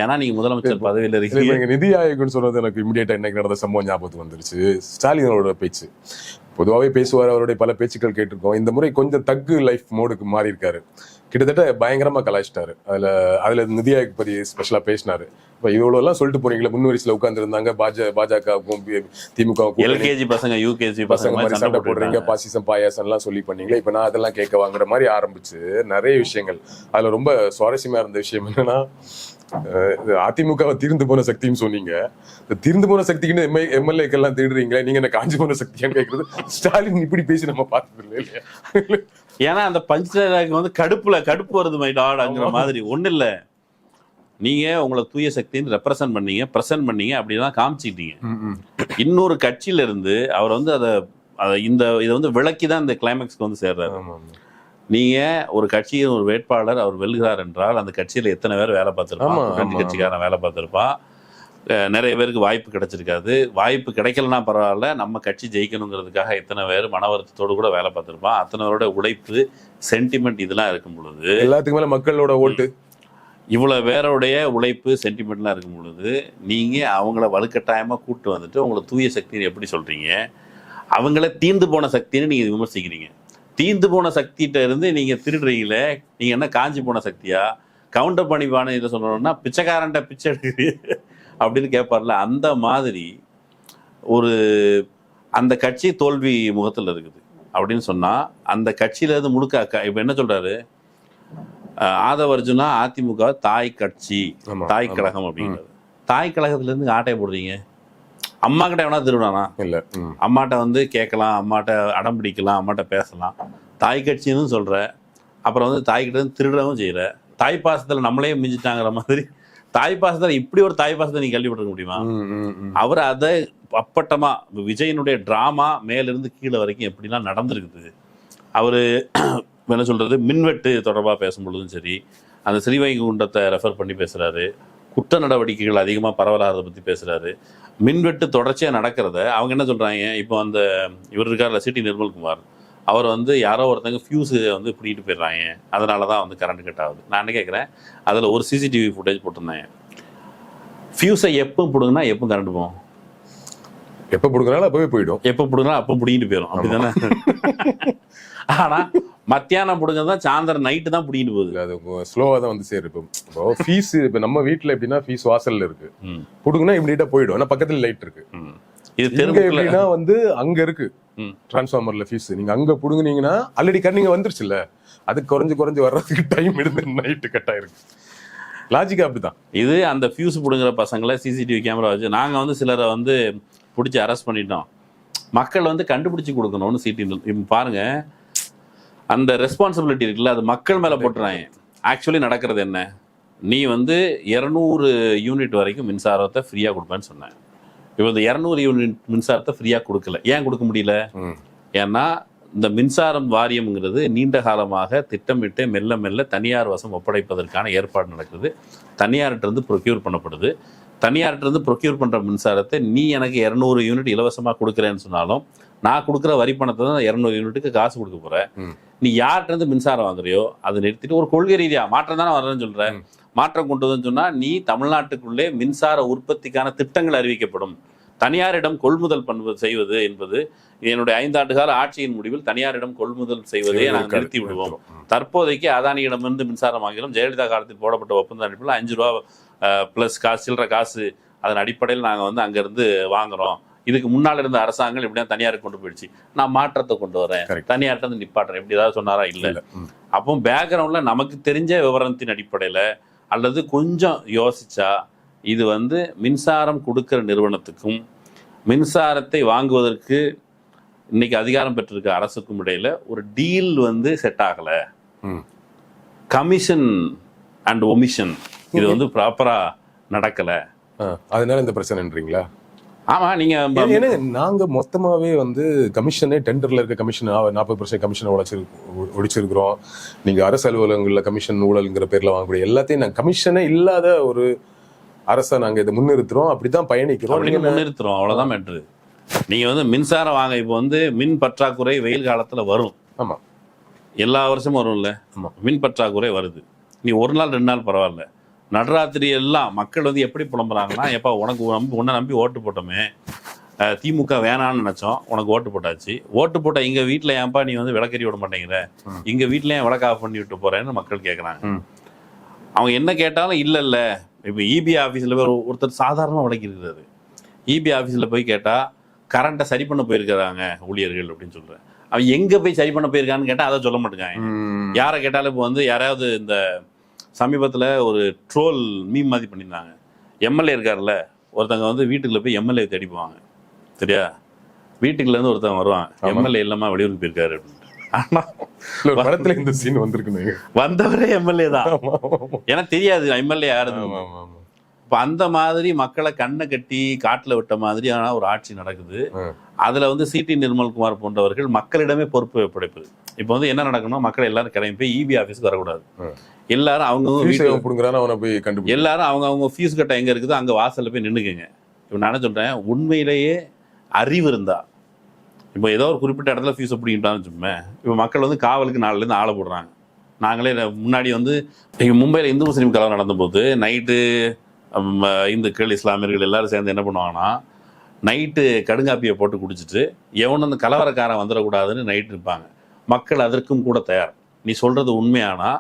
ஏன்னா நீங்க முதலமைச்சர் பதவியில இருக்கீங்க. நிதி ஆயோக்னு சொல்றது எனக்கு இமிடியேட்டா இன்னைக்கு நடந்த சம்பவம் ஞாபகத்துக்கு வந்துருச்சு. ஸ்டாலினோட பேச்சு பொதுவாகவே பேசுவார், அவருடைய பல பேச்சுக்கள் கேட்டிருக்கோம். இந்த முறை கொஞ்சம் தக்கு லைஃப் மோடுக்கு மாறி இருக்காரு. கிட்டத்தட்ட பயங்கரமா கலாய்ச்சிட்டாரு. அதுல நிதி ஆயோக் பத்தி ஸ்பெஷலா பேசினாரு. இப்ப இவ்வளவு எல்லாம் சொல்லிட்டு போறீங்களா, முன்வரிசையில உட்கார்ந்து இருந்தாங்க பாஜகவுக்கும் திமுகவுக்கும், எல்கேஜி பசங்க யூகேஜி பசங்க மாதிரி சண்டை போடுறீங்க, பாசிசம் பாயாசம் எல்லாம் சொல்லி பண்ணீங்களா, இப்ப நான் அதெல்லாம் கேட்க வாங்குற மாதிரி ஆரம்பிச்சு நிறைய விஷயங்கள். அதுல ரொம்ப சுவாரஸ்யமா இருந்த விஷயம் என்னன்னா, அதிமுகவை தீர்ந்து போன சக்தின்னு சொன்னீங்க. தீர்ந்து போன சக்திக்குன்னு எம்எல்ஏக்கள் எல்லாம் தேடுறீங்களா, நீங்க என்ன காஞ்சி போன சக்தியான்னு கேட்கறது. ஸ்டாலின் இப்படி பேசி நம்ம பார்த்தது இல்லை இல்லையா? ஏன்னா அந்த பஞ்சாயத்து கடுப்பு வருது மைடாடுங்கிற மாதிரி ஒண்ணு இல்ல. நீங்க உங்களை தூய சக்தின்னு ரெப்ரசன்ட் பண்ணீங்க, பிரசன்ட் பண்ணீங்க, அப்படிதான் காமிச்சிட்டீங்க. இன்னொரு கட்சியில இருந்து அவர் இதை விளக்கிதான் இந்த கிளைமேக்ஸ்க்கு சேர்றாரு. நீங்க ஒரு கட்சியின் ஒரு வேட்பாளர் அவர் வெல்கிறார் என்றால் அந்த கட்சியில எத்தனை பேர் வேலை பார்த்திருப்பான், ரெண்டு கட்சிக்காரன் வேலை பார்த்திருப்பான், நிறைய பேருக்கு வாய்ப்பு கிடைச்சிருக்காது. வாய்ப்பு கிடைக்கலன்னா பரவாயில்ல, நம்ம கட்சி ஜெயிக்கணுங்கிறதுக்காக எத்தனை பேர் மன வருத்தத்தோடு கூட வேலை பார்த்திருப்பான். அத்தனைவரோட உழைப்பு, சென்டிமெண்ட் இதெல்லாம் இருக்கும் பொழுது, எல்லாத்துக்கு மேல மக்களோட ஓட்டு, இவ்வளவு பேருடைய உழைப்பு, சென்டிமெண்ட்லாம் இருக்கும் பொழுது நீங்க அவங்கள வலுக்கட்டாயமா கூட்டு வந்துட்டு உங்களை தூய சக்தின்னு எப்படி சொல்றீங்க? அவங்கள தீர்ந்து போன சக்தின்னு நீங்க விமர்சிக்கிறீங்க. தீர்ந்து போன சக்திகிட்ட இருந்து நீங்க திருடுறீங்களே, நீங்க என்ன காஞ்சி போன சக்தியா? கவுண்டர் பணிவான இதை சொல்லணும்னா பிச்சைக்காரன்ட்ட பிச்சை எடுக்குது அப்படின்னு கேட்பார்ல, அந்த மாதிரி ஒரு அந்த கட்சி தோல்வி முகத்தில் இருக்குது அப்படின்னு சொன்னா அந்த கட்சியில இருந்து முழுக்க இப்ப என்ன சொல்றாரு, ஆதவ அர்ஜுனா அதிமுக தாய் கட்சி, தாய் கழகம் அப்படிங்கிறது. தாய் கழகத்துல இருந்து ஆட்டையை போடுறீங்க. அம்மா கிட்ட எவனா திருடானா? இல்ல. அம்மாட்ட வந்து கேட்கலாம், அம்மாட்ட அடம் பிடிக்கலாம், அம்மாட்ட பேசலாம். தாய் கட்சின்னு சொல்ற, அப்புறம் வந்து தாய்கிட்ட இருந்து திருடவும் செய்யற. தாய் பாசத்துல நம்மளே மிஞ்சிட்டாங்கிற மாதிரி தாய் பாசத்துல இப்படி ஒரு தாய் பாசத்தை நீ கேள்விப்பட்டிருக்க முடியுமா? அவர் அதை அப்பட்டமா விஜயனுடைய டிராமா மேலிருந்து கீழே வரைக்கும் எப்படிலாம் நடந்திருக்குது. அவரு என்ன சொல்றது, மின்வெட்டு தொடர்பாக பேசும்பொழுதும் சரி, அந்த ஸ்ரீவைகுண்டத்தை ரெஃபர் பண்ணி பேசுறாரு. குற்ற நடவடிக்கைகள் அதிகமாக பரவலாகிறத பற்றி பேசுறாரு. மின்வெட்டு தொடர்ச்சியாக நடக்கிறத அவங்க என்ன சொல்றாங்க, இப்போ அந்த இவர் இருக்கார்ல சிடி நிர்மல்குமார், அவர் வந்து யாரோ ஒருத்தங்க ஃபியூஸு வந்து பிடிக்கிட்டு போயிடுறாங்க, அதனால தான் வந்து கரண்ட் கட் ஆகுது. நான் என்ன கேட்குறேன், அதில் ஒரு சிசிடிவி ஃபுட்டேஜ் போட்டிருந்தாங்க. ஃபியூஸை எப்போ பிடுங்கன்னா எப்போ கரண்ட் போகும்? எப்போ பிடுங்கினாலும் அப்பவே போயிடும். எப்போ பிடுங்கினா அப்போ பிடிக்கிட்டு போயிடும், அப்படிதானே? ஆனா மத்தியானம் பிடுங்கிறது தான் சாயந்தரம் நைட்டு தான் பிடிக்கிட்டு போகுது. அது ஸ்லோவா தான் வந்து சேரும். இப்போ ஃபீஸ் இப்போ நம்ம வீட்டில் எப்படின்னா ஃபீஸ் வாசல்ல இருக்கு, பிடுங்கினா இமீடியட்டா போயிடும். ஆனால் பக்கத்துல லைட் இருக்கு. இது எப்படின்னா வந்து அங்க இருக்கு டிரான்ஸ்ஃபார்மர்ல ஃபீஸ், நீங்க அங்க புடுங்குனீங்கன்னா ஆல்ரெடி கரண்ட் வந்துருச்சுல்ல, அது குறைஞ்சு வர்றதுக்கு டைம் எடுத்து நைட்டு கட் ஆயிருக்கு. லாஜிக்கா அப்படிதான். இது அந்த ஃபியூஸ் பிடுங்குற பசங்களை சிசிடிவி கேமரா வச்சு நாங்க வந்து சிலரை வந்து பிடிச்சி அரெஸ்ட் பண்ணிட்டோம். மக்கள் வந்து கண்டுபிடிச்சு கொடுக்கணும்னு சிடி பாருங்க, அந்த ரெஸ்பான்சிபிலிட்டி இருக்குல்ல, அது மக்கள் மேல போட்டுறாங்க. ஆக்சுவலி நடக்கிறது என்ன, நீ வந்து 200 யூனிட் வரைக்கும் மின்சாரத்தை ஃப்ரீயா கொடுப்பேன்னு சொன்னேன். இப்போ இந்த 200 யூனிட் மின்சாரத்தை ஃப்ரீயா கொடுக்கல. ஏன் கொடுக்க முடியல? ஏன்னா இந்த மின்சாரம் வாரியம்ங்கிறது நீண்ட காலமாக திட்டமிட்டு மெல்ல மெல்ல தனியார் வசம் ஒப்படைப்பதற்கான ஏற்பாடு நடக்குது. தனியார்கிட்ட இருந்து ப்ரொக்யூர் பண்ணப்படுது. தனியார்கிட்ட இருந்து ப்ரொக்யூர் பண்ற மின்சாரத்தை நீ எனக்கு 200 யூனிட் இலவசமா கொடுக்குறேன்னு சொன்னாலும் நான் கொடுக்குற வரி பணத்தை தான் 200 யூனிட்டுக்கு காசு கொடுக்க போறேன். நீ யார்கிட்ட இருந்து மின்சாரம் வாங்குறியோ அதை நிறுத்திட்டு ஒரு கொள்கை ரீதியா மாற்றம் தானே வரணும்னு சொல்ற. மாற்றம் கொண்டு வந்து சொன்னா நீ தமிழ்நாட்டுக்குள்ளே மின்சார உற்பத்திக்கான திட்டங்கள் அறிவிக்கப்படும். தனியாரிடம் கொள்முதல் செய்வது என்பது என்னுடைய 5 ஆண்டு கால ஆட்சியின் முடிவில் தனியாரிடம் கொள்முதல் செய்வதையே நாங்கள் நிறுத்தி விடுவோம். தற்போதைக்கு அதானியிடமிருந்து மின்சாரம் வாங்கிடும். ஜெயலலிதா காலத்தில் போடப்பட்ட ஒப்பந்த அடிப்பில் 5 ரூபா பிளஸ் காசு சில்லற காசு அதன் அடிப்படையில் நாங்கள் வந்து அங்கிருந்து வாங்குறோம். இதுக்கு முன்னால் இருந்த அரசாங்கம் எப்படியா தனியாருக்கு கொண்டு போயிடுச்சு, நான் மாற்றத்தை கொண்டு வரேன், தனியார்ட்ட வந்து நிப்பாட்டுறேன், எப்படி ஏதாவது சொன்னாரா? இல்லை. அப்போ பேக்ரவுண்ட்ல நமக்கு தெரிஞ்ச விவரத்தின் அடிப்படையில் அல்லது கொஞ்சம் யோசிச்சா இது வந்து மின்சாரம் கொடுக்கிற நிறுவனத்துக்கும் மின்சாரத்தை வாங்குவதற்கு இன்னைக்கு அதிகாரம் பெற்றிருக்க அரசுக்கும் இடையில ஒரு டீல் வந்து செட் ஆகல. கமிஷன் அண்ட் ஒமிஷன் இது வந்து ப்ராப்பரா நடக்கல, அதனால இந்த பிரச்சனைன்றீங்களா? ஆமா, நீங்க நாங்க மொத்தமாவே வந்து கமிஷனே டெண்டர்ல இருக்க கமிஷன் 40% கமிஷனை ஒழிச்சிருக்கிறோம். நீங்க அரசு அலுவலகங்கள்ல கமிஷன் ஊழல்ங்கிற பேர்ல வாங்கக்கூடிய எல்லாத்தையும் நாங்க கமிஷனே இல்லாத ஒரு அரசை நாங்க இதை முன்னிறுத்துறோம். அப்படித்தான் பயணிக்கிறோம். முன்னிறுத்துறோம், அவ்வளவுதான் மேட்ரு. நீங்க வந்து மின்சாரம் வாங்க, இப்போ வந்து மின் பற்றாக்குறை வெயில் காலத்துல வரும். ஆமா, எல்லா வருஷமும் வரும்ல. ஆமா, மின் பற்றாக்குறை வருது. நீ ஒரு நாள் 2 நாள் பரவாயில்ல, நடராத்திரி எல்லாம் மக்கள் வந்து எப்படி புலம்புறாங்கன்னா, எப்பா உனக்கு உன்னை நம்பி ஓட்டு போட்டோமே, திமுக வேணான்னு நினைச்சோம், உனக்கு ஓட்டு போட்டாச்சு, ஓட்டு போட்ட எங்க வீட்டுல ஏன்பா நீ வந்து விளக்கறி விட மாட்டேங்கிற, எங்க வீட்டுல ஏன் விளக்க ஆஃப் பண்ணி விட்டு போறேன்னு மக்கள் கேட்கறாங்க. அவங்க என்ன கேட்டாலும் இல்ல இல்ல. இப்போ இபி ஆஃபீஸில் ஒருத்தர் சாதாரண விளக்கி இருக்கிறாரு, இபி ஆஃபீஸில் போய் கேட்டால் கரண்ட்டை சரி பண்ண போயிருக்கிறாங்க ஊழியர்கள் அப்படின்னு சொல்கிறேன். அவன் எங்கே போய் சரி பண்ண போயிருக்கான்னு கேட்டால் அதை சொல்ல மாட்டேங்காங்க. யாரை கேட்டாலும் இப்போ வந்து யாராவது இந்த சமீபத்தில் ஒரு ட்ரோல் மீம் மாதிரி பண்ணியிருந்தாங்க. எம்எல்ஏ இருக்கார்ல, ஒருத்தவங்க வந்து வீட்டுக்குள்ள போய் எம்எல்ஏ தேடி போவாங்க. சரியா, வீட்டுக்குள்ளேருந்து ஒருத்தவங்க வருவாங்க, எம்எல்ஏ இல்லைம்மா வெளியூருக்கு போயிருக்காரு அப்படின்னு. படத்துல இந்த சீன் வந்திருக்கு, வந்தவரே எம்எல்ஏ தான், ஏன்னா தெரியாது எம்எல்ஏ யாருன்னு. இப்ப அந்த மாதிரி மக்களை கண்ணை கட்டி காட்டுல விட்ட மாதிரியான ஒரு ஆட்சி நடக்குது. அதுல வந்து சிடி நிர்மல்குமார் போன்றவர்கள் மக்களிடமே பொறுப்பு ஒப்படைப்பது. இப்ப வந்து என்ன நடக்கணும், மக்கள் எல்லாரும் கிளம்பி போய் இபி ஆபீஸ்க்கு வரக்கூடாது. எல்லாரும் அவங்க எல்லாரும் அவங்க ஃபீஸ் கட்ட எங்க இருக்குதோ அங்க வாசல்ல போய் நின்னுக்குங்க. இப்ப நான் சொல்றேன், உண்மையிலேயே அறிவு இருந்தா இப்போ ஏதோ ஒரு குறிப்பிட்ட இடத்துல ஃபீஸ் பிடிக்கிட்டான்னு வச்சுப்போமே, இப்போ மக்கள் வந்து காவலுக்கு 4லேருந்து ஆளை போடுறாங்க. நாங்களே முன்னாடி வந்து இங்கே மும்பையில் இந்து முஸ்லீம் கலவரம் நடந்தபோது நைட்டு இந்துக்கள் இஸ்லாமியர்கள் எல்லாரும் சேர்ந்து என்ன பண்ணுவாங்கன்னா, நைட்டு கடுங்காப்பியை போட்டு குடிச்சிட்டு எவனும் அந்த கலவரக்காரன் வந்துடக்கூடாதுன்னு நைட்டு இருப்பாங்க. மக்கள் அதற்கும் கூட தயார். நீ சொல்கிறது உண்மையானா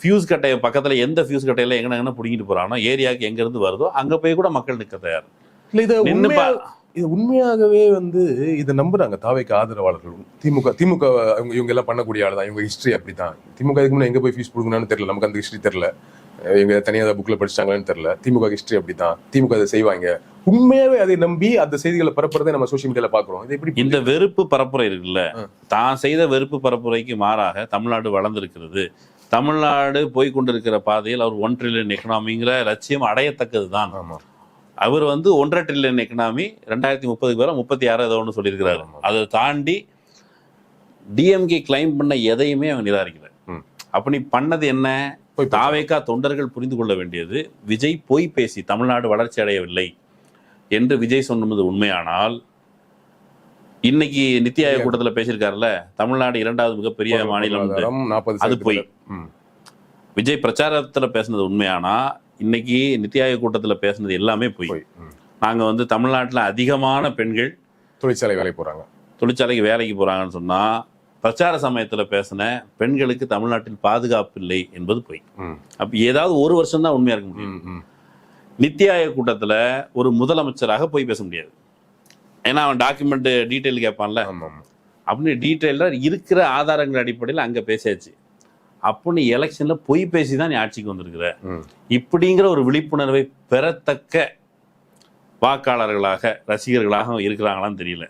ஃபியூஸ் கட்டையை பக்கத்தில் எந்த ஃபியூஸ் கட்டையில் எங்கே பிடிங்கிட்டு போகிறானோ ஏரியாவுக்கு எங்கேருந்து வருதோ அங்கே போய் கூட மக்கள் நிற்க தயார். இல்லை இது உண்மையாகவே வந்து இதை நம்புறாங்க தாவேக்கு ஆதரவாளர்கள். திமுக இவங்க எல்லாம் பண்ணக்கூடிய ஆள் தான், இவங்க ஹிஸ்ட்ரி அப்படி தான். திமுக இதுக்கு முன்னே எங்கே போய் ஃபீஸ் கொடுக்கணும்னு தெரியல, நமக்கு அந்த ஹிஸ்ட்ரி தெரியல, இவங்க தனியாக புக்கில் படிச்சிட்டாங்களான்னு தெரியல. திமுக ஹிஸ்ட்ரி அப்படி தான், திமுக அதை செய்வாங்க. உண்மையாவே அதை நம்பி அந்த செய்திகளை பரப்புறதை நம்ம சோசியல் மீடியாவில் பார்க்குறோம். இது எப்படி இந்த வெறுப்பு பரப்புரை இருக்குல்ல, தான் செய்த வெறுப்பு பரப்புரைக்கு மாறாக தமிழ்நாடு வளர்ந்துருக்கிறது. தமிழ்நாடு போய்கொண்டிருக்கிற பாதையில் அவர் 1 ட்ரில்லியன் எக்கனாமிங்கிற லட்சியம் அடையத்தக்கது தான். அவர் வந்து 1.5 ட்ரில்லியன் எக்கனாமி 2030 பேர 36 ஏதோ ஒன்று சொல்லியிருக்கிறாரு. அதை தாண்டி டிஎம்கே கிளைம் பண்ண எதையுமே அவன் நிராகரிக்கல. அப்ப நீ பண்ணது என்ன? தாவேகா தொண்டர்கள் புரிந்து கொள்ள வேண்டியது, விஜய் பொய் பேசி தமிழ்நாடு வளர்ச்சி அடையவில்லை என்று விஜய் சொன்னது உண்மையானால், இன்னைக்கு நித்தி ஆயோக் கூட்டத்தில் பேசியிருக்காருல்ல, தமிழ்நாடு 2வது மிகப்பெரிய மாநிலம், அது போய் விஜய் பிரச்சாரத்தில் பேசுனது உண்மையானா, இன்னைக்கு நித்தி ஆயோக் கூட்டத்தில் பேசுனது எல்லாமே போய். நாங்கள் வந்து தமிழ்நாட்டில் அதிகமான பெண்கள் தொழிற்சாலைக்கு வேலைக்கு போறாங்கன்னு சொன்னா, பிரச்சார சமயத்தில் பேசின பெண்களுக்கு தமிழ்நாட்டில் பாதுகாப்பு இல்லை என்பது போய். அப்ப ஏதாவது ஒரு வருஷம் தான் உண்மையா இருக்க முடியும். நித்தி ஆயோக் கூட்டத்தில் ஒரு முதலமைச்சராக போய் பேச முடியாது. ஏன்னா அவன் டாக்குமெண்ட் டீட்டெயில் கேட்பான்ல, அப்படின்னு டீட்டெயிலாக இருக்கிற ஆதாரங்கள் அடிப்படையில் அங்கே பேசியாச்சு. அப்போ நீ எலெக்ஷன்ல பொய் பேசி தான் நீ ஆட்சிக்கு வந்திருக்கிற. இப்படிங்கிற ஒரு விழிப்புணர்வை பெறத்தக்க வாக்காளர்களாக ரசிகர்களாக இருக்கிறாங்களான்னு தெரியல.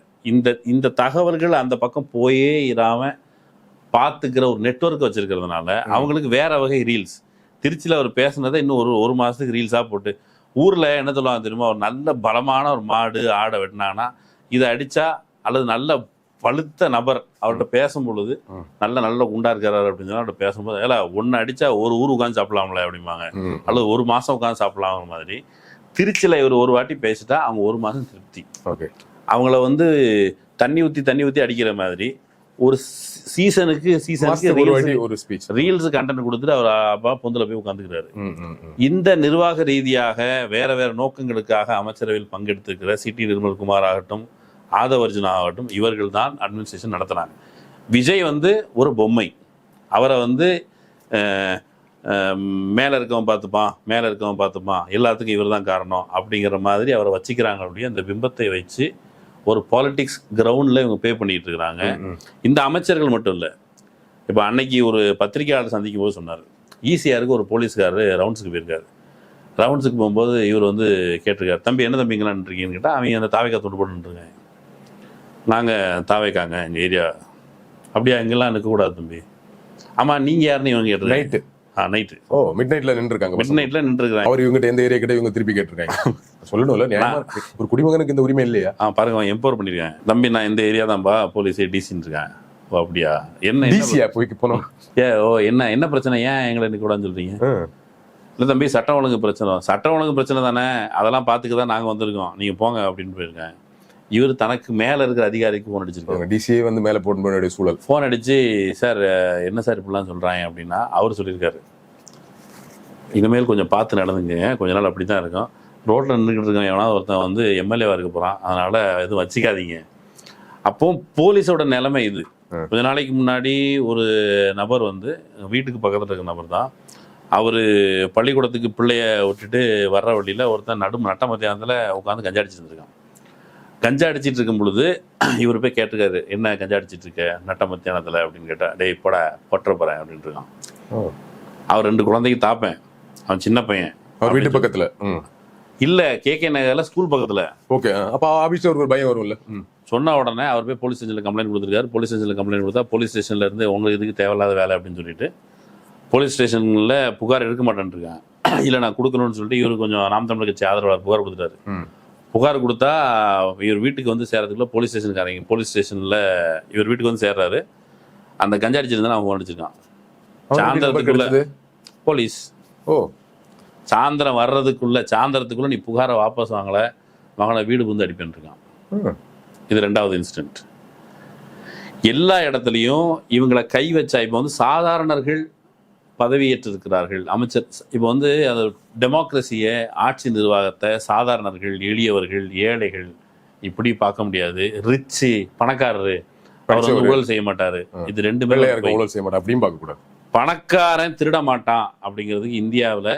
இந்த தகவல்கள் அந்த பக்கம் போயே இராம பார்த்துக்கிற ஒரு நெட்வொர்க் வச்சிருக்கிறதுனால அவங்களுக்கு வேற வகை ரீல்ஸ். திருச்சியில் அவர் பேசுனதை இன்னும் ஒரு மாதத்துக்கு ரீல்ஸாக போட்டு ஊரில் என்ன சொல்லுவாங்க தெரியுமா, ஒரு நல்ல பலமான ஒரு மாடு ஆடை வெட்டினாங்கன்னா இதை அடித்தா, அல்லது நல்ல பழுத்த நபர் அவர்கிட்ட பேசும் பொழுது நல்ல குண்டா இருக்காரு அப்படின்னு சொன்னா அவர்கிட்ட பேசும்போது, ஏல ஒன்று அடித்தா ஒரு ஊர் உட்காந்து சாப்பிடலாம்ல அப்படிம்பாங்க, அல்லது ஒரு மாதம் உட்காந்து சாப்பிடலாங்கிற மாதிரி. திருச்சியில் இவர் ஒரு வாட்டி பேசிட்டா அவங்க ஒரு மாதம் திருப்தி. அவங்கள வந்து தண்ணி ஊற்றி அடிக்கிற மாதிரி ஒரு சீசனுக்கு ரீல்ஸ் கண்டென்ட் கொடுத்துட்டு அவர் அப்பா பொந்தில் போய் உட்காந்துக்கிறாரு. இந்த நிர்வாக ரீதியாக வேற நோக்கங்களுக்காக அமைச்சரவையில் பங்கெடுத்திருக்கிற சிடி நிர்மல்குமார் ஆகட்டும், ஆதவர்ஜுனா ஆகட்டும், இவர்கள் தான் அட்மினிஸ்ட்ரேஷன் நடத்துனாங்க. விஜய் வந்து ஒரு பொம்மை. அவரை வந்து மேலே இருக்கவன் பார்த்துப்பான் எல்லாத்துக்கும் இவர் தான் காரணம் அப்படிங்கிற மாதிரி அவரை வச்சுக்கிறாங்க. அப்படியே அந்த பிம்பத்தை வச்சு ஒரு பாலிடிக்ஸ் கிரவுண்டில் இவங்க பே பண்ணிட்டு இருக்கிறாங்க. இந்த அமைச்சர்கள் மட்டும் இல்லை. இப்போ அன்னைக்கு ஒரு பத்திரிகையாளர் சந்திக்கும் போது சொன்னார், ஈசிஆருக்கு ஒரு போலீஸ்காரர் ரவுண்ட்ஸுக்கு போயிருக்காரு. ரவுண்ட்ஸுக்கு போகும்போது இவர் வந்து கேட்டிருக்காரு, தம்பி என்ன தம்பிங்களான்னு இருக்கீங்கன்னு கேட்டால், அவங்க அந்த தாவேக்கா தொண்டு போட்டுருக்காங்க. நாங்கள் தாவேக்காங்க எங்கள் ஏரியா. அப்படியா, எங்கெல்லாம் நிற்கக்கூடாது தம்பி. ஆமாம், நீங்கள் யாருன்னு இவங்க கேட்டிருக்காங்க. நைட்டு மிட் நைட்ல நின்றுருக்காங்க. அவர் இவங்க எந்த ஏரியா கிட்ட இவங்க திருப்பி கேட்டிருக்காங்க. சொல்லணும்ல, ஒரு குடிமகனுக்கு இந்த உரிமை இல்லையா? பாருங்க, எம்பவர் பண்ணிருக்கேன். தம்பி நான் இந்த ஏரியா தான்பா, போலீஸ் டிசின்னு இருக்கேன். ஓ அப்படியா, என்ன டிசியா போய்க்கு போனோம். என்ன பிரச்சனை, ஏன் எங்களை இன்னைக்கு கூடாதுன்னு சொல்றீங்க? இல்லை தம்பி, சட்டம் ஒழுங்கு பிரச்சனை தானே, அதெல்லாம் பார்த்துக்க தான் நாங்கள் வந்திருக்கோம், நீங்கள் போங்க அப்படின்னு போயிருக்கேன். இவர் தனக்கு மேலே இருக்கிற அதிகாரிக்கு ஃபோன் அடிச்சிருக்காங்க. டிசிஏ வந்து மேலே போட்டு வேண்டிய சூழல். ஃபோன் அடித்து, சார் என்ன சார் இப்படிலாம் சொல்கிறாங்க அப்படின்னா, அவர் சொல்லியிருக்காரு, இனிமேல் கொஞ்சம் பார்த்து நடந்துங்க, கொஞ்ச நாள் அப்படி தான் இருக்கும், ரோட்டில் நின்றுக்கிட்டு இருக்கான் எவனாவது ஒருத்தன் வந்து எம்எல்ஏவாக இருக்க போகிறான், அதனால் எதுவும் வச்சுக்காதீங்க. அப்போ போலீஸோட நிலைமை இது. கொஞ்ச நாளைக்கு முன்னாடி ஒரு நபர் வந்து வீட்டுக்கு பக்கத்தில் இருக்கிற நபர் தான், அவர் பள்ளிக்கூடத்துக்கு பிள்ளைய விட்டுட்டு வர்ற வழியில் ஒருத்தன் நட்ட மத்தியானத்தில் உட்காந்து கஞ்சா அடிச்சுட்டு இருக்கான். கஞ்சா அடிச்சிட்டு இருக்கும் பொழுது இவர் போய் கேட்டிருக்காரு, என்ன கஞ்சா அடிச்சிட்டு இருக்க நட்ட மத்தியானத்தில் அப்படின்னு கேட்டால், டேய் போட பொட்ட போகிறேன் அப்படின்ட்டு இருக்கான். அவர் 2 குழந்தைக்கு தாப்பேன், அவன் சின்ன பையன், அவர் வீட்டு பக்கத்தில் இல்லை, கேகே நகரில் ஸ்கூல் பக்கத்தில். ஓகே, அப்போ ஆஃபீஸில் ஒரு பயம் வரும்ல. சொன்ன உடனே அவர் போய் போலீஸ் ஸ்டேஷனில் கம்ப்ளைண்ட் கொடுத்துருக்காரு. போலீஸ் ஸ்டேஷனில் கம்ப்ளைண்ட் கொடுத்தா போலீஸ் ஸ்டேஷனில் இருந்து உங்களுக்கு இதுக்கு தேவையில்லாத வேலை அப்படின்னு சொல்லிட்டு போலீஸ் ஸ்டேஷனில் புகார் எடுக்க மாட்டேன்ருக்கேன். இல்லை நான் கொடுக்கணும்னு சொல்லிட்டு இவர் கொஞ்சம் நாம் தமிழர் கட்சி ஆதரவாளர் புகார் கொடுத்துட்டாரு. புகார் கொடுத்தா இவர் வீட்டுக்கு வந்து சேர்றதுக்குள்ள போலீஸ் ஸ்டேஷனுக்காரங்க, போலீஸ் ஸ்டேஷனில் இவர் வீட்டுக்கு வந்து சேர்றாரு. அந்த கஞ்சா அடிச்சிருந்தா அவன் அடிச்சிருக்கான். சாயந்தரத்துக்குள்ள போலீஸ் சாயந்தரத்துக்குள்ள நீ புகாரை வாபஸ் மகனை வீடு வந்து அடிப்பேன் இருக்கான். இது 2வது இன்சிடென்ட். எல்லா இடத்துலையும் இவங்களை கை வச்சா, இப்போ வந்து சாதாரணர்கள் பதவியேற்றிருக்கிறார்கள் அமைச்சர். இப்போ வந்து அந்த டெமோக்ரஸியை, ஆட்சி நிர்வாகத்தை சாதாரணர்கள், எளியவர்கள், ஏழைகள் இப்படி பார்க்க முடியாது. ரிச்சு பணக்காரரு அவர் வந்து ஊழல் செய்ய மாட்டாரு, இது ரெண்டுமே ஊழல் செய்ய மாட்டார் அப்படின்னு பார்க்க கூடாது. பணக்காரன் திருட மாட்டான் அப்படிங்கிறதுக்கு இந்தியாவில்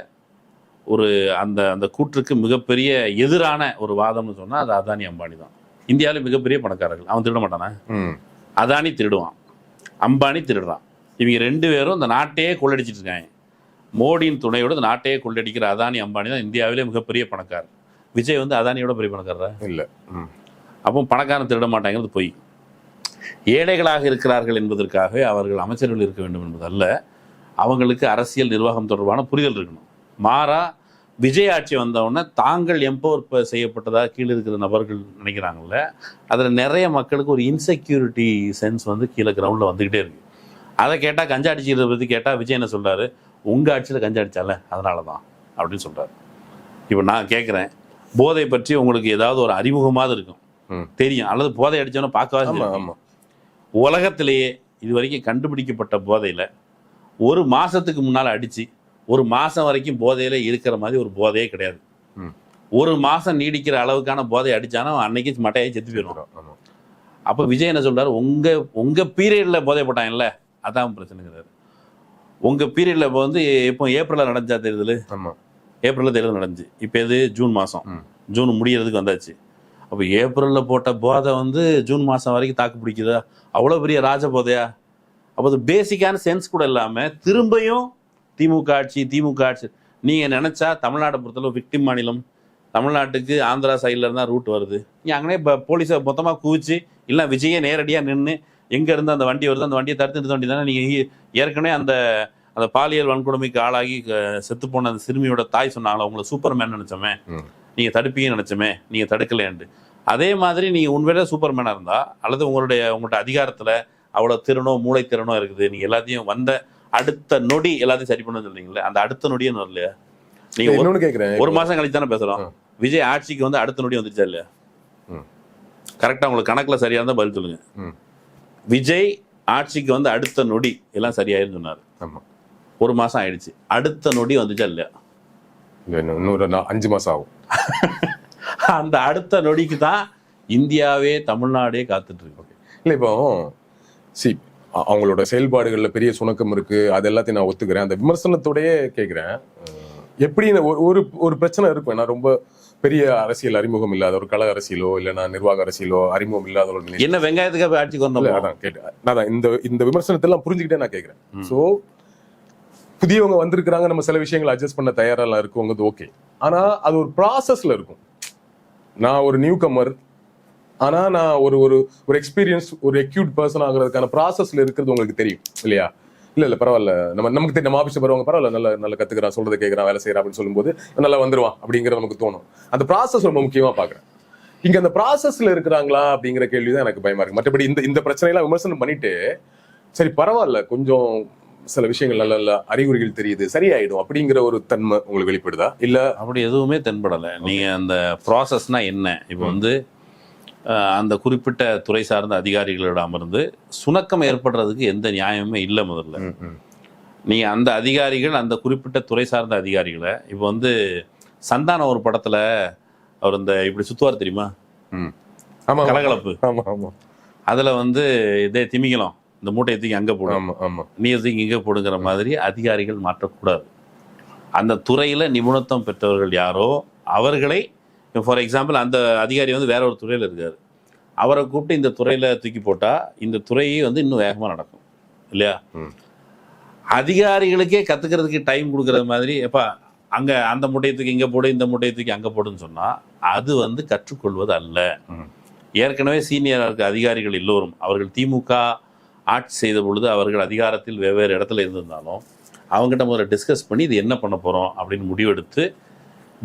ஒரு அந்த அந்த கூற்றுக்கு மிகப்பெரிய எதிரான ஒரு வாதம்னு சொன்னா அது அதானி அம்பானி தான். இந்தியாவில் மிகப்பெரிய பணக்காரர்கள். அவன் திருட மாட்டானா? அதானி திருடுவான், அம்பானி திருடுறான். இவங்க ரெண்டு பேரும் இந்த நாட்டையே கொள்ளடிச்சிட்டு இருக்காங்க. மோடியின் துணையோட இந்த நாட்டையே கொள்ளடிக்கிற அதானி அம்பானி தான் இந்தியாவிலே மிகப்பெரிய பணக்காரர். விஜய் வந்து அதானியோட பெரிய பணக்காரரா? இல்லை. அப்போ பணக்காரன் திருட மாட்டாங்கிறது பொய். ஏழைகளாக இருக்கிறார்கள் என்பதற்காக அவர்கள் அமைச்சர்கள் இருக்க வேண்டும் என்பதல்ல, அவங்களுக்கு அரசியல் நிர்வாகம் தொடர்பான புரிதல் இருக்கணும். மாறா விஜய் ஆட்சி வந்தவுடனே தாங்கள் எம்பவர் செய்யப்பட்டதாக கீழே இருக்கிற நபர்கள் நினைக்கிறாங்கல்ல, அதில் நிறைய மக்களுக்கு ஒரு இன்செக்யூரிட்டி சென்ஸ் வந்து கீழே கிரவுண்டில் வந்துக்கிட்டே இருக்கு. அதை கேட்டால் கஞ்சா அடிச்சுக்கிறத பற்றி கேட்டால் விஜய் என்ன சொல்கிறாரு? உங்கள் ஆட்சியில் கஞ்சா அடித்தால அதனால தான் அப்படின்னு சொல்கிறாரு. இப்போ நான் கேட்குறேன், போதை பற்றி உங்களுக்கு ஏதாவது ஒரு அறிமுகமாவது இருக்கும், தெரியும், அல்லது போதை அடித்தவன பார்க்கவாது. உலகத்திலேயே இது வரைக்கும் கண்டுபிடிக்கப்பட்ட போதையில் ஒரு மாதத்துக்கு முன்னால் அடித்து ஒரு மாதம் வரைக்கும் போதையில் இருக்கிற மாதிரி ஒரு போதையே கிடையாது. ஒரு மாதம் நீடிக்கிற அளவுக்கான போதை அடித்தானா அன்னைக்கு மட்டையை செத்து போயிடுவான். அப்போ விஜய் என்ன சொல்கிறார்? உங்கள் பீரியடில் போதை போட்டாங்கல்ல அதான் பிரச்சனைங்கிறாரு. உங்கள் பீரியடில் இப்போ வந்து இப்போ ஏப்ரலில் நடந்தா தேர்தல், ஏப்ரலில் தேர்தல் நடந்துச்சு. இப்போ எது? ஜூன் மாதம், ஜூன் முடியறதுக்கு வந்தாச்சு. அப்போ ஏப்ரலில் போட்ட போதை வந்து ஜூன் மாதம் வரைக்கும் தாக்கு பிடிக்குதா? அவ்வளோ பெரிய ராஜ போதையா? அப்போ அது பேசிக்கான சென்ஸ் கூட இல்லாமல் திரும்பியும் திமுக ஆட்சி நீங்கள் நினச்சா தமிழ்நாட்டை பொறுத்தளவு விக்டிம் மாநிலம், தமிழ்நாட்டுக்கு ஆந்திரா சைடில் இருந்தால் ரூட் வருது. நீங்கள் அங்கனே இப்போ போலீஸை மொத்தமாக குவிச்சு இல்லை விஜயே நேரடியாக நின்று எங்கே இருந்து அந்த வண்டி வருது அந்த வண்டியை தடுத்து நிறுத்த வண்டி தானே. நீங்கள் ஏற்கனவே அந்த பாலியல் வன்கொடுமைக்கு ஆளாகி செத்துப்போன அந்த சிறுமியோட தாய் சொன்னாங்களா, உங்களை சூப்பர்மேன் நினச்சோமே, நீங்கள் தடுப்பீங்கன்னு நினச்சோமே, நீங்கள் தடுக்கலேன்ட்டு. அதே மாதிரி நீங்கள் உண்மையிலே சூப்பர்மேனாக இருந்தால் அல்லது உங்கள்கிட்ட அதிகாரத்தில் அவ்வளோ திறனோ மூளை திறனோ இருக்குது, நீங்கள் எல்லாத்தையும் வந்த அடுத்த நொடி எல்லாத்தையும் சரி பண்ண சொல்றீங்களே, அந்த அடுத்த நொடியும் வரலையா? நீங்க கேட்குறேன், ஒரு மாதம் கழிச்சு தானே பேசுகிறோம். விஜய் ஆட்சிக்கு வந்து அடுத்த நொடி வந்துருச்சா இல்லையா? கரெக்டாக உங்களுக்கு கணக்கில் சரியாக இருந்தால் பதில் சொல்லுங்க. விஜய் ஆட்சிக்கு வந்து அடுத்த நொடி எல்லாம் சரியாயிருன்னு சொன்னார். ஒரு மாதம் ஆயிடுச்சு, அடுத்த நொடி வந்துச்சா இல்லையா? இன்னொரு 5 மாதம் ஆகும். அந்த அடுத்த நொடிக்கு தான் இந்தியாவே தமிழ்நாடே காத்துட்டு இருக்கு. இல்லை இப்போ அவங்களோட செயல்பாடுகளில் பெரிய சுணக்கம் இருக்கு, அது எல்லாத்தையும் நான் ஒத்துக்கிறேன். அந்த விமர்சனத்தோடயே கேட்குறேன், எப்படி ஒரு பிரச்சனை இருக்கும். நான் ரொம்ப பெரிய அரசியல் அறிமுகம் இல்லாத ஒரு கல அரசியலோ இல்லைன்னா நிர்வாக அரசியலோ அறிமுகம் இல்லாத என்ன வெங்காயத்துக்கு ஆட்சிக்கு வரணும் அதான் கேட்டேன். நான் இந்த விமர்சனத்தெல்லாம் புரிஞ்சுக்கிட்டே நான் கேட்குறேன். ஸோ புதியவங்க வந்திருக்கிறாங்க, நம்ம சில விஷயங்களை அட்ஜஸ்ட் பண்ண தயாரெல்லாம் இருக்குங்கிறது ஓகே. ஆனால் அது ஒரு ப்ராசஸ்ல இருக்கும். நான் ஒரு நியூ கமர், ஆனால் நான் ஒரு எக்ஸ்பீரியன்ஸ் ஒரு அக்யூட் பர்சன் ஆகிறதுக்கான ப்ராசஸ்ல இருக்கிறது உங்களுக்கு தெரியும் இல்லையா? இல்லை பரவாயில்ல, நமக்கு தெரியும், நம்ம ஆஃபீஸ் வரவங்க பரவாயில்ல, நல்லா கற்றுக்கிறான், சொல்றதை கேட்குறான், வேலை செய்யறான் அப்படின்னு சொல்லும்போது நல்லா வந்துருவான் அப்படிங்கிறது நமக்கு தோணும். அந்த ப்ராசஸ் ரொம்ப முக்கியமாக பார்க்குறேன். இங்கே அந்த ப்ராசஸ்ல இருக்கிறாங்களா அப்படிங்கிற கேள்வி தான் எனக்கு பயமா இருக்கு. மற்றபடி இந்த பிரச்சனையெல்லாம் விமர்சனம் பண்ணிட்டு சரி பரவாயில்ல, கொஞ்சம் சில விஷயங்கள் நல்ல அறிகுறிகள் தெரியுது, சரியாயிடும் அப்படிங்கிற ஒரு தன்மை உங்களுக்கு வெளிப்படுதா? இல்லை அப்படி எதுவுமே தென்படலை. நீங்கள் அந்த ப்ராசஸ்னா என்ன? இப்போ வந்து அந்த குறிப்பிட்ட துறை சார்ந்த அதிகாரிகளிடமிருந்து சுணக்கம் ஏற்படுறதுக்கு எந்த நியாயமுமே இல்லை. முதல்ல நீங்கள் அந்த அதிகாரிகள், அந்த குறிப்பிட்ட துறை சார்ந்த அதிகாரிகளை, இப்போ வந்து சந்தானம் ஒரு படத்தில் அவர் இந்த இப்படி சுத்துவார் தெரியுமா, கலகலப்பு, அதில் வந்து இதே திமிங்கலம் இந்த மூட்டையை தூக்கி அங்கே போடும், நீர் தூக்கி இங்கே போடுங்கிற மாதிரி அதிகாரிகள் மாற்றக்கூடாது. அந்த துறையில் நிபுணத்துவம் பெற்றவர்கள் யாரோ அவர்களை, ஃபார் எக்ஸாம்பிள் அந்த அதிகாரி வந்து வேற ஒரு துறையில் இருக்கார், அவரை கூப்பிட்டு இந்த துறையில் தூக்கி போட்டால் இந்த துறையை வந்து இன்னும் வேகமாக நடக்கும் இல்லையா? அதிகாரிகளுக்கே கற்றுக்கிறதுக்கு டைம் கொடுக்குற மாதிரி எப்பா அங்கே அந்த மூட்டையத்துக்கு இங்கே போடு, இந்த மூட்டையத்துக்கு அங்கே போடுன்னு சொன்னால் அது வந்து கற்றுக்கொள்வது அல்ல. ஏற்கனவே சீனியராக இருக்க அதிகாரிகள் எல்லோரும் அவர்கள் திமுக ஆட்சி செய்த பொழுது அவர்கள் அதிகாரத்தில் வெவ்வேறு இடத்துல இருந்திருந்தாலும் அவங்ககிட்ட முதல்ல டிஸ்கஸ் பண்ணி இது என்ன பண்ண போகிறோம் அப்படின்னு முடிவெடுத்து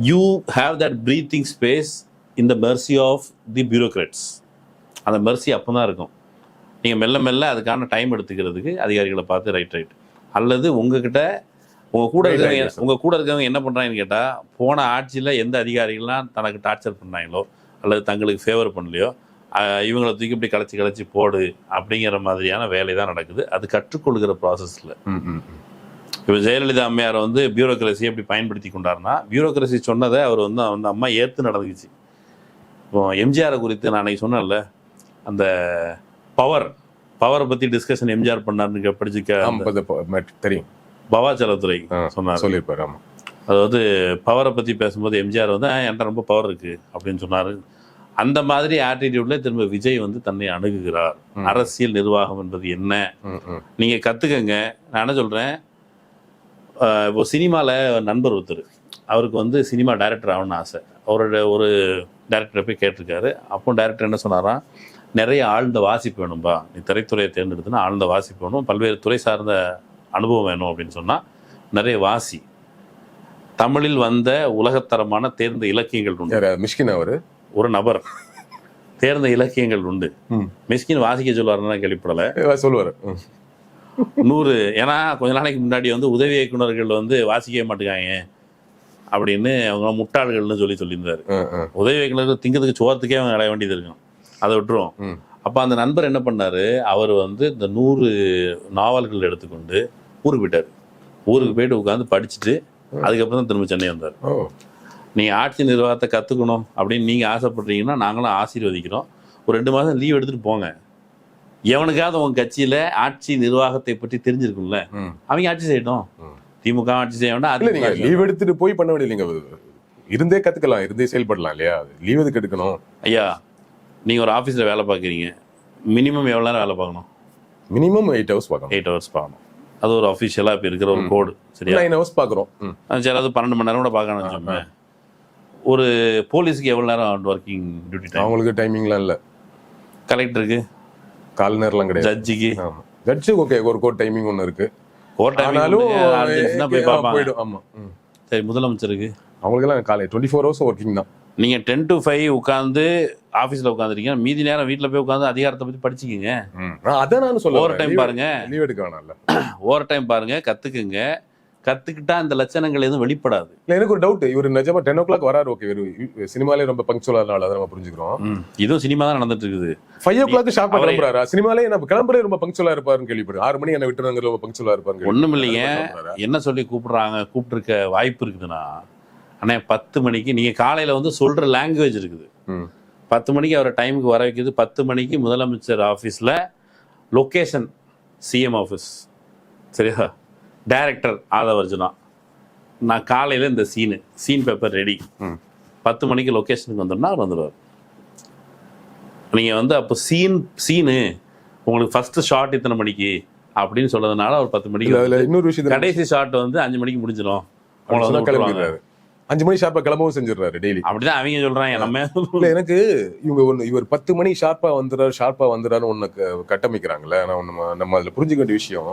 you have that breathing space in the mercy of the bureaucrats. அந்த மெர்சி அப்போ தான் இருக்கும். நீங்கள் மெல்ல மெல்ல அதுக்கான டைம் எடுத்துக்கிறதுக்கு அதிகாரிகளை பார்த்து ரைட் அல்லது உங்கள் கூட இருக்கவங்க என்ன பண்ணுறாங்கன்னு கேட்டால், போன ஆட்சியில் எந்த அதிகாரிகள்லாம் தனக்கு டார்ச்சர் பண்ணாங்களோ அல்லது தங்களுக்கு ஃபேவர் பண்ணலையோ இவங்களை தூக்கி இப்படி கலைச்சி போடு அப்படிங்கிற மாதிரியான வேலை தான் நடக்குது. அது கற்றுக்கொள்கிற ப்ராசஸில். இப்போ ஜெயலலிதா அம்மையாரை வந்து பியூரோக்ரஸி எப்படி பயன்படுத்தி கொண்டாருன்னா, பியூரோக்ரஸி சொன்னதை அவர் வந்து அந்த அம்மா ஏற்று நடந்துக்குச்சு. இப்போ எம்ஜிஆரை குறித்து நான் அன்னைக்கு சொன்னேன்ல, அந்த பவரை பற்றி டிஸ்கஷன் எம்ஜிஆர் பண்ணாருன்னு படிச்சுக்க தெரியும். பவாச்சலத்துறை சொன்னார், சொல்லியிருப்பாரு. ஆமாம், அதாவது பவரை பற்றி பேசும்போது எம்ஜிஆர் வந்து என்கிட்ட ரொம்ப பவர் இருக்குது அப்படின்னு சொன்னார். அந்த மாதிரி ஆட்டிடியூட்ல திரும்ப விஜய் வந்து தன்னை அணுகுகிறார். அரசியல் நிர்வாகம் என்பது என்ன, நீங்கள் கற்றுக்கங்க. நான் என்ன சொல்கிறேன், இப்போ சினிமாவில் நண்பர் ஒருத்தர், அவருக்கு வந்து சினிமா டைரக்டர் ஆகணும்னு ஆசை. அவரோட ஒரு டைரக்டரை போய் கேட்டிருக்காரு. அப்போ டைரக்டர் என்ன சொன்னாராம், நிறைய ஆழ்ந்த வாசிப்பு வேணும்பா, நீ திரைத்துறையை தேர்ந்தெடுத்துன்னா ஆழ்ந்த வாசிப்பு வேணும், பல்வேறு துறை சார்ந்த அனுபவம் வேணும் அப்படின்னு சொன்னால் நிறைய வாசி. தமிழில் வந்த உலகத்தரமான தேர்ந்த இலக்கியங்கள் உண்டு. மிஷ்கின் அவர் ஒரு நபர் தேர்ந்த இலக்கியங்கள் உண்டு. மிஷ்கின் வாசிக்க சொல்லுவாருன்னா கேள்விப்படலை, சொல்லுவார் 100. ஏன்னா கொஞ்ச நாளைக்கு முன்னாடி வந்து உதவி இயக்குநர்கள் வந்து வாசிக்கவே மாட்டேங்காங்க அப்படின்னு அவங்க முட்டாள்கள்னு சொல்லியிருந்தாரு. உதவி இயக்குநர்கள் திங்கிறதுக்கு சோறத்துக்கே அவங்க அடைய வேண்டியது இருக்கும், அதை விட்டுருவோம். அப்போ அந்த நண்பர் என்ன பண்ணாரு, அவர் வந்து இந்த 100 நாவல்கள் எடுத்துக்கொண்டு ஊருக்கு போயிட்டார். ஊருக்கு போயிட்டு உட்காந்து படிச்சுட்டு அதுக்கப்புறம் தான் திரும்ப சென்னை வந்தார். நீங்கள் ஆட்சி நிர்வாகத்தை கற்றுக்கணும் அப்படின்னு நீங்கள் ஆசைப்படுறீங்கன்னா நாங்களும் ஆசீர்வதிக்கிறோம். ஒரு 2 மாதம் லீவ் எடுத்துகிட்டு போங்க. எவனுக்காவது உங்கள் கட்சியில் ஆட்சி நிர்வாகத்தை பற்றி தெரிஞ்சிருக்கும்ல, அவங்க ஆட்சி செய்யட்டும். திமுக ஆட்சி செய்ய வேண்டாம், அது நீங்கள் லீவ் எடுத்துட்டு போய் பண்ண வேண்டிய இல்லைங்க, இருந்தே கற்றுக்கலாம், இருந்தே செயல்படலாம் இல்லையா? லீவ் எதுக்கு எடுக்கணும்? ஐயா, நீங்கள் ஒரு ஆஃபீஸில் வேலை பார்க்குறீங்க, மினிமம் எவ்வளோ நேரம் வேலை பார்க்கணும்? மினிமம் 8 hours பார்க்கணும். 8 hours பார்க்கணும். அது ஒரு அஃபிஷியலாக இப்போ இருக்கிற ஒரு கோடு. சரியா? 9 hours பார்க்குறோம். சரி, அது 12 மணி நேரம் கூட பார்க்கணும்னு வச்சோமே. ஒரு போலீஸுக்கு எவ்வளோ நேரம் ஒர்க்கிங் டியூட்டி டைம்? அவங்களுக்கு டைமிங்லாம் இல்லை. கலெக்டருக்கு கால் நேரம்லாம் கிடையாது. ஜட்ஜிக்கு ஓகே, ஒரு கோர்ட் டைமிங் ஒன்று இருக்கு. கோர்ட் டைமிங் போய் பார்ப்பாங்க. ஆமாம். சரி, முதலமைச்சருக்கு அவங்களுக்கெல்லாம் காலை 24 hours ஒர்க்கிங் தான். நீங்கள் 10 to 5 உட்காந்து ஆஃபீஸில் உட்காந்துருக்கீங்க, மீதி நேரம் வீட்டில் போய் உட்காந்து அதிகாரத்தை பற்றி படிச்சுக்கிங்க. அதான் நான் சொல்ல, ஓவர் டைம் பாருங்க, லீவ் எடுக்க வேணாம்ல. ஓவர் டைம் பாருங்க, கற்றுக்குங்க. கற்றுக்கிட்டா இந்த லட்சணங்கள் எதுவும் வெளிப்படாது. இல்லை, எனக்கு ஒரு டவுட், இவர் நிஜமா 10 o'clock வராரு, ஓகே, சினிமாலே ரொம்ப பங்க்சுவலானால அதை நம்ம புரிஞ்சுக்கிறோம். இதுவும் சினிமா தான் நடந்துட்டு இருக்குது. 5 o'clock ஷார்ப்பா கிளம்புறாரா? சினிமாலே நம்ம கிளம்புறே ரொம்ப பங்க்சுவலா இருப்பாருன்னு கேள்விப்படும். 6 மணி என்ன விட்டுறாங்க, ரொம்ப பங்க்சுவலா இருப்பாரு. ஒன்றும் இல்லைங்க, என்ன சொல்லி கூப்பிட்டுருக்க வாய்ப்பு இருக்குதுன்னா, அண்ணே 10 மணிக்கு நீங்கள் காலையில் வந்து சொல்கிற லாங்குவேஜ் இருக்குது. 10 மணிக்கு அவரை டைமுக்கு வர வைக்கிறது. 10 மணிக்கு முதலமைச்சர் ஆஃபீஸில் லொக்கேஷன் சிஎம் ஆஃபீஸ், சரியா? டைரக்டர் ஆதவர்ஜுனா, நான் காலையில் இந்த சீன் பேப்பர் ரெடி, 10 மணிக்கு லொக்கேஷனுக்கு வந்துடனா அவர் வந்துடுவார். நீங்கள் வந்து அப்போ சீனு உங்களுக்கு ஃபஸ்ட்டு ஷார்ட் இத்தனை மணிக்கு அப்படின்னு சொல்றதுனால அவர் 10 மணிக்கு, இன்னொரு விஷயம், கடைசி ஷார்ட் வந்து 5 மணிக்கு முடிஞ்சிடும். 5 மணி ஷார்ப்பா கிளம்பவும் செஞ்சிடறாரு டெய்லி. அப்படிதான் அவங்க சொல்றாங்க. நம்ம எனக்கு இவர் 10 மணி ஷார்ப்பா வந்துடுறாரு ஒன்னு கட்டமைக்கிறாங்கல்ல. நம்ம அதுல புரிஞ்சுக்க வேண்டிய விஷயம்,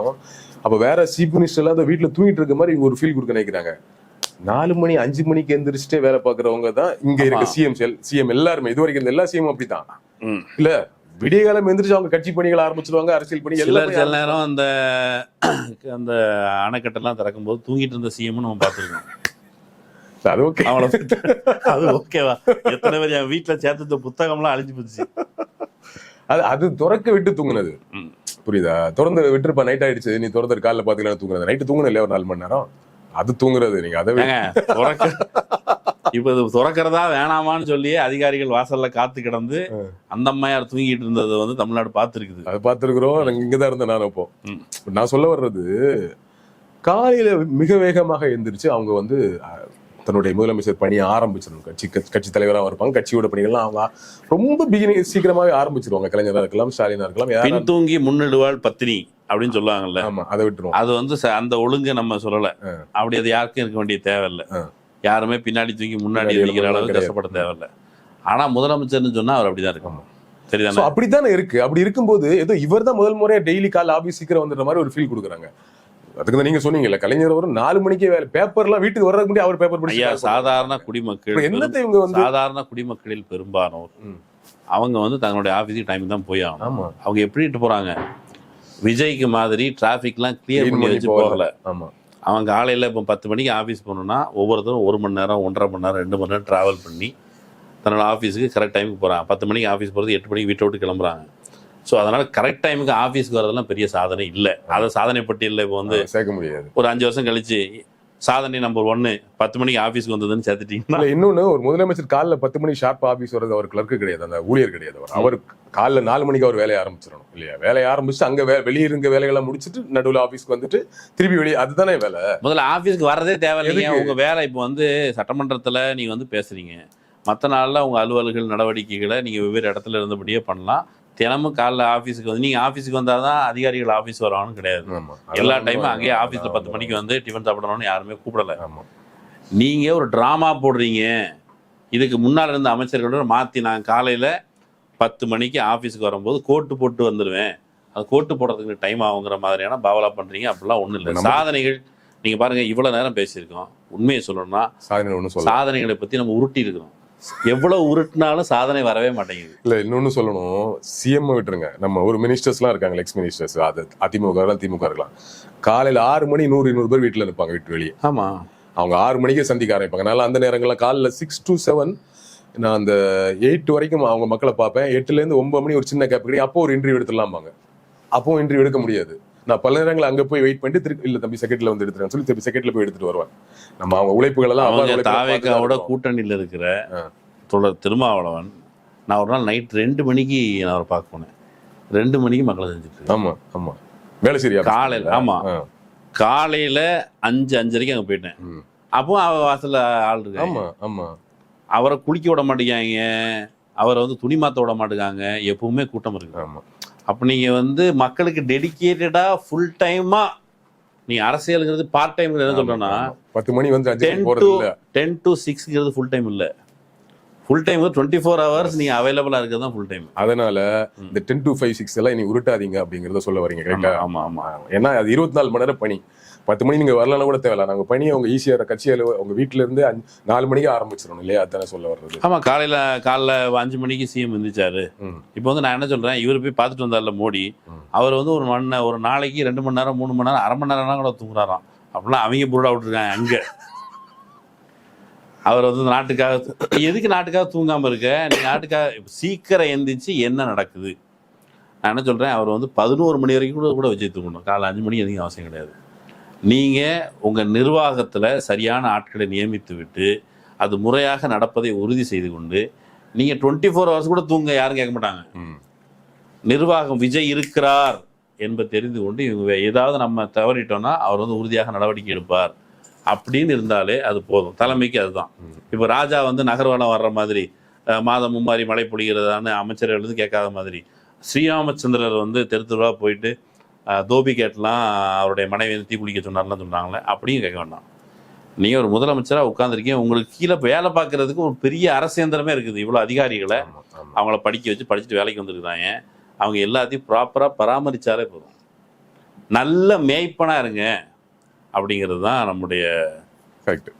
அப்ப வேற சீஃப் மினிஸ்டர் எல்லாம் வீட்டுல தூங்கிட்டு இருக்க மாதிரி இவங்க ஒரு ஃபீல் கொடுக்க நினைக்கிறாங்க. 4 மணி 5 மணிக்கு எந்திரிச்சிட்டே வேலை பாக்குறவங்க தான் இங்க இருக்க சிஎம் எல்லாருமே. இது வரைக்கும் எல்லா சிஎம் அப்படித்தான் இல்ல. விடிய காலம் எந்திரிச்சு அவங்க கட்சி பணிகள் ஆரம்பிச்சிருவாங்க, அரசியல் பணி. சில நேரம் அந்த அணைக்கட்டெல்லாம் திறக்கும் போது தூங்கிட்டு இருந்த சிஎம் நம்ம பார்த்துருக்கோம். அது ஓகே, அது ஓகேவா? எத்தனை பேர் என் வீட்டுல சேர்த்து புத்தகம்லாம் அழிஞ்சு போச்சு. அது திறக்க விட்டு தூங்குனது, புரியுதா? திறந்து விட்டுருப்பா, நைட் ஆயிடுச்சு, நீ திறந்து காலைல பாத்துக்கலாம் தூங்குறது. நைட்டு தூங்கணும் இல்லையா, ஒரு 4 மணி நேரம் அது தூங்குறது. நீங்க அதை இப்ப திறக்கிறதா வேணாமான்னு சொல்லி அதிகாரிகள் வாசல்ல காத்து கிடந்து அந்த அம்மையார் தூங்கிட்டு இருந்தது வந்து தமிழ்நாடு பார்த்துருக்குது. அதை பார்த்துருக்குறோம். நாங்க இங்கதான் இருந்தேன் நான். அப்போ நான் சொல்ல வர்றது, காலையில மிக வேகமாக எந்திரிச்சு அவங்க வந்து தன்னுடைய முதலமைச்சர் பணியை ஆரம்பிச்சிடும். கட்சி தலைவராக இருப்பாங்க, கட்சியோட பணிகள்லாம் அவங்க ரொம்ப சீக்கிரமாவே ஆரம்பிச்சிருவாங்க. கலைஞராக இருக்கலாம், ஸ்டாலினா இருக்கலாம். பின் தூங்கி முன்னெடுவாள் பத்தினி அப்படின்னு சொல்லுவாங்கல்ல, ஆமா, அதை விட்டுருவோம். அது வந்து அந்த ஒழுங்கு நம்ம சொல்லல. அப்படி அது யாருக்கும் இருக்க வேண்டிய தேவையில்லை. யாருமே பின்னாடி தூக்கி முன்னாடி வைக்கிற அளவுக்கு கஷ்டப்பட தேவையில்லை. ஆனா முதலமைச்சர்னு சொன்னா அவர் அப்படிதான் இருக்கும். சரிதான், அப்படித்தானே இருக்கு. அப்படி இருக்கும்போது ஏதோ இவர் தான் முதல் முறையா டெய்லி கால் ஆபீஸ் சீக்கிரம் வந்துடுற மாதிரி ஒரு ஃபீல் கொடுக்குறாங்க. அதுக்கு தான் நீங்க சொன்னீங்கல்ல, கலைஞர் ஒரு 4 மணிக்கே வேலை, பேப்பர்லாம் வீட்டுக்கு வர்றதுக்கு முன்னாடி அவர் பேப்பர் படிச்சு. சாதாரண குடிமக்கள் என்னத்தை இவங்க வந்து, சாதாரண குடிமக்களில் பெரும்பானோர் அவங்க வந்து தங்களுடைய ஆஃபீஸுக்கு டைம் தான் போய் ஆகணும். அவங்க எப்படிட்டு போறாங்க, விஜய்க்கு மாதிரி டிராஃபிக்லாம் கிளியர் பண்ணி வச்சு போகல. அவங்க காலையில் இப்போ 10 மணிக்கு ஆஃபீஸ் போகணுன்னா ஒவ்வொருத்தரும் 1 மணி நேரம், 1.5 மணி நேரம், 2 மணி நேரம் ட்ராவல் பண்ணி தன்னோட ஆஃபீஸுக்கு கரெக்ட் டைமுக்கு போகிறாங்க. 10 மணிக்கு ஆஃபீஸ் போகிறது 8 மணிக்கு வீட்டை விட்டு கிளம்புறாங்க. ஸோ அதனால் கரெக்ட் டைமுக்கு ஆஃபீஸ்க்கு வரதெல்லாம் பெரிய சாதனை இல்லை. அதை சாதனை பட்டியலில் இப்போ வந்து சேர்க்க முடியாது. ஒரு 5 வருஷம் கழிச்சு சாதனை நம்பர் 1 10 மணிக்கு ஆஃபீஸ்க்கு வந்ததுன்னு சேர்த்துட்டீங்கன்னா இல்ல இன்னொன்னு, ஒரு முதலமைச்சர் காலைல 10 மணி ஷார்ப் ஆபீஸ் வர்றது அவர் கிளர்க்கு கிடையாது, அந்த ஊழியர் கிடையாது. அவர் காலைல 4 மணிக்கு அவர் வேலையை ஆரம்பிச்சிடணும் இல்லையா? வேலையை ஆரம்பிச்சு அங்க வெளியே இருக்க வேலைகளை முடிச்சுட்டு நடுவில் ஆபீஸ்க்கு வந்துட்டு திருப்பி வெளியே, அதுதானே வேலை. முதல்ல ஆஃபீஸ்க்கு வர்றதே தேவையில்லைங்க. உங்க வேலை இப்போ வந்து சட்டமன்றத்தில் நீங்க வந்து பேசுறீங்க, மற்ற நாளில் உங்க அலுவல்கள் நடவடிக்கைகளை நீங்க வெவ்வேறு இடத்துல இருந்தபடியே பண்ணலாம். தினமும் காலைல ஆஃபீஸுக்கு வந்து நீங்கள் ஆஃபீஸுக்கு வந்தால் தான் அதிகாரிகள் ஆஃபீஸ் வருவான்னு கிடையாது. எல்லா டைமும் அங்கேயே ஆஃபீஸில் 10 மணிக்கு வந்து டிஃபன் சாப்பிடணும்னு யாருமே கூப்பிடலை. நீங்கள் ஒரு ட்ராமா போடுறீங்க. இதுக்கு முன்னால் இருந்த அமைச்சர்களோட மாற்றி நான் காலையில் 10 மணிக்கு ஆஃபீஸுக்கு வரும்போது கோட்டு போட்டு வந்துடுவேன், அது கோட்டு போடுறதுக்கு டைம் ஆகுங்கிற மாதிரியான பாவலா பண்ணுறீங்க. அப்படிலாம் ஒன்றும் இல்லை. சாதனைகள் நீங்கள் பாருங்கள், இவ்வளோ நேரம் பேசியிருக்கோம். உண்மையை சொல்லணும்னா சாதனைகளை பற்றி நம்ம உருட்டி இருக்கிறோம். எவ்வளவு உருட்டினாலும் சாதனை வரவே மாட்டேங்குது. இல்ல இன்னொன்னு சொல்லணும், சிஎம் விட்டுருங்க, நம்ம ஒரு மினிஸ்டர்ஸ்லாம் இருக்காங்க, எக்ஸ் மினிஸ்டர்ஸ், அது அதிமுக திமுக இருக்கலாம், காலையில 6 மணி 100 பேர் வீட்டுல இருப்பாங்க, வீட்டு வெளியே. ஆமா, அவங்க 6 மணிக்கு சந்திக்க ஆரம்பிப்பாங்க. அதனால அந்த நேரங்கள்ல காலைல 6 to 7 நான் அந்த 8 வரைக்கும் அவங்க மக்களை பார்ப்பேன். 8ல இருந்து 9 மணி ஒரு சின்ன கேப் கிடையாது. அப்போ ஒரு இன்டர்வியூ எடுத்துடலாம்பாங்க. அப்போ இன்டர்வியூ எடுக்க முடியாது. நான் பல நேரங்கள் அங்க போய் வெயிட் பண்ணிட்டு திருப்பி இல்ல தம்பி செகண்ட்ல வந்து எடுத்துறேன் சொல்லி திருப்பி செகண்ட்ல போய் எடுத்துட்டு வருவேன். நம்ம அவங்க உழைப்புகள் எல்லாம் தாவேக்காவோட கூட்டணியில் இருக்கிற தொடர் திருமாவளவன், நான் ஒரு நாள் நைட் 2 மணிக்கு நான் அவரை பார்க்க போனேன். 2 மணிக்கு மக்களை செஞ்சுட்டு. ஆமா ஆமா, வேலை சரியா காலையில். ஆமா, காலையில 5:30க்கு அங்க போயிட்டேன். அப்போ அவ வாசல்ல ஆள் இருக்கு. ஆமா ஆமா, அவரை குளிக்க விட மாட்டேங்காங்க, அவரை வந்து துணி மாத்த விட மாட்டேங்காங்க, எப்பவுமே கூட்டம் இருக்கு. ஆமா, அப்போ நீங்க வந்து மக்களுக்கு டெடிக்கேட்டடா ஃபுல் டைமா, நீ அரசியலுங்கிறது பார்ட் டைம் என்ன சொல்றேன்னா 10 மணி வந்து 10 to 6ங்கிறது ஃபுல் டைம் இல்ல. ஃபுல் டைம் 24 hours நீங்க அவைலபிளா இருக்கிறது தான் ஃபுல் டைம். அதனால இந்த 10 to 5 6 எல்லாம் நீ உருட்டாதீங்க அப்படிங்கறத சொல்ல வரீங்க, கரெக்டா? ஆமா ஆமா, ஏன்னா அது 24 மணி நேரம் பணி. 10 மணி நீங்க வரலன்னா கூட தேவையில்ல, நாங்க பணியை உங்க ஈஸியா கட்சியில உங்க வீட்டுல இருந்து 4 மணிக்கு ஆரம்பிச்சிடணும் இல்லையா? அதானே சொல்ல வர்றது. ஆமா, காலைல 5 மணிக்கு சிஎம் இருந்துச்சாரு. இப்போ வந்து நான் என்ன சொல்றேன், இவரு போய் பார்த்துட்டு வந்தார்ல மோடி, அவர் வந்து ஒரு நாளைக்கு 2 மணி நேரம் 3 மணி நேரம் அரை மணி நேரம் கூட தூங்குறாராம். அப்படிலாம் அவங்க புருடா விட்டுருக்காங்க அங்க. அவர் வந்து நாட்டுக்காக, எதுக்கு நாட்டுக்காக தூங்காம இருக்க நீ? நாட்டுக்காக சீக்கிரம் எந்திரிச்சு என்ன நடக்குது? நான் என்ன சொல்றேன், அவர் வந்து 11 மணி வரைக்கும் கூட வச்சு தூங்கணும். காலை 5 மணி எதுவும் அவசியம் கிடையாது. நீங்கள் உங்கள் நிர்வாகத்தில் சரியான ஆட்களை நியமித்து விட்டு அது முறையாக நடப்பதை உறுதி செய்து கொண்டு நீங்கள் 24 hours கூட தூங்க யாரும் கேட்க மாட்டாங்க. நிர்வாகம் விஜய் இருக்கிறார் என்பது தெரிந்து கொண்டு இவங்க ஏதாவது நம்ம தவறிட்டோம்னா அவர் வந்து உறுதியாக நடவடிக்கை எடுப்பார் அப்படின்னு இருந்தாலே அது போதும். தலைமைக்கு அதுதான். இப்போ ராஜா வந்து நகர்வனம் வர்ற மாதிரி மாதம் மும்மாரி மழை பொழிகிறதான்னு அமைச்சர்கள் வந்து கேட்காத மாதிரி, ஸ்ரீராமச்சந்திரர் வந்து தெருவா போயிட்டு தோபி கேட்லாம் அவருடைய மனைவி வந்து தீ குளிக்க சொன்னார்லாம் சொன்னாங்களே, அப்படியும் கேட்க வேண்டாம். நீங்கள் ஒரு முதலமைச்சராக உட்காந்துருக்கீங்க, உங்களுக்கு கீழே வேலை பார்க்கறதுக்கு ஒரு பெரிய அரசியந்திரமே இருக்குது. இவ்வளோ அதிகாரிகளை அவங்கள படிச்சுட்டு வேலைக்கு வந்துருக்குறாங்க. அவங்க எல்லாத்தையும் ப்ராப்பராக பராமரித்தாலே போதும். நல்ல மேய்ப்பனாக இருங்க அப்படிங்கிறது தான் நம்முடைய கரெக்ட்.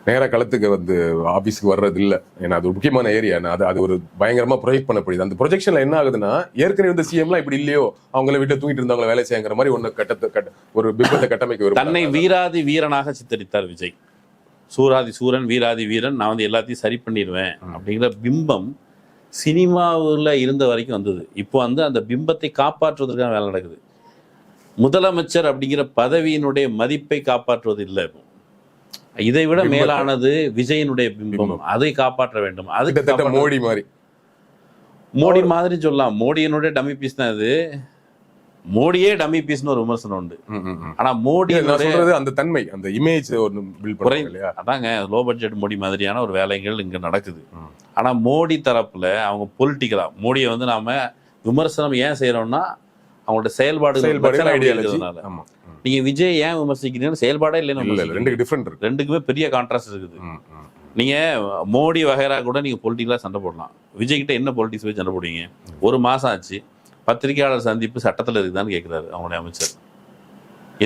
நேராக களத்துக்கு வந்து ஆஃபீஸுக்கு வர்றது இல்லை, ஏன்னா அது ஒரு முக்கியமான ஏரியா. அது ஒரு பயங்கரமாக ப்ரொஜெக்ட் பண்ணப்படுது. அந்த ப்ரொஜெக்ஷனில் என்ன ஆகுதுன்னா, ஏற்கனவே இந்த சிஎம்லாம் இப்படி இல்லையோ, அவங்கள வீட்டை தூங்கிட்டு இருந்தவங்களை வேலை செய்யுங்கிற மாதிரி ஒரு பிம்பத்தை கட்டமைக்க வரும். தன்னை வீராதி வீரனாக சித்தரித்தார் விஜய். சூராதி சூரன், வீராதி வீரன், நான் வந்து எல்லாத்தையும் சரி பண்ணிடுவேன் அப்படிங்கிற பிம்பம் சினிமாவில் இருந்த வரைக்கும் வந்தது. இப்போ வந்து அந்த பிம்பத்தை காப்பாற்றுவதற்கான வேலை நடக்குது. முதலமைச்சர் அப்படிங்கிற பதவியினுடைய மதிப்பை காப்பாற்றுவது இல்லை. இதை விட மேலானது விஜயனுடைய பிம்பம், அதை காப்பாற்ற வேண்டும். அதுக்கு மோடி மாதிரி சொல்லலாம். மோடியினுடைய டம்மி பீஸ் தான் இது. மோடியே டம்மி பீஸ்னு ஒரு விமர்சனம் உண்டு. ஆனா மோடி அந்த தன்மை, அந்த இமேஜ் அதாங்க லோ பட்ஜெட் மோடி மாதிரியான ஒரு வேலைகள் இங்க நடக்குது. ஆனா மோடி தரப்புல அவங்க பொலிட்டிக்கலா மோடியை வந்து நாம விமர்சனம் ஏன் செய்யறோம்னா அவங்களோட செயல்பாடு. நீங்க விஜய் ஏன் விமர்சிக்கிறீங்கன்னு செயல்பாடே இல்லைன்னு ரெண்டுக்குமே பெரிய கான்ட்ராஸ்ட் இருக்குது. நீங்க மோடி வகைரா கூட நீங்க பொலிட்டிக்கலா சண்டை போடலாம். விஜய் கிட்ட என்ன பொலிட்டிக்ஸ் போய் சண்டை போடுவீங்க? ஒரு மாசம் ஆச்சு, பத்திரிகையாளர் சந்திப்பு சட்டத்தில் இருக்குதான்னு கேட்கிறாரு அவங்களுடைய அமைச்சர்.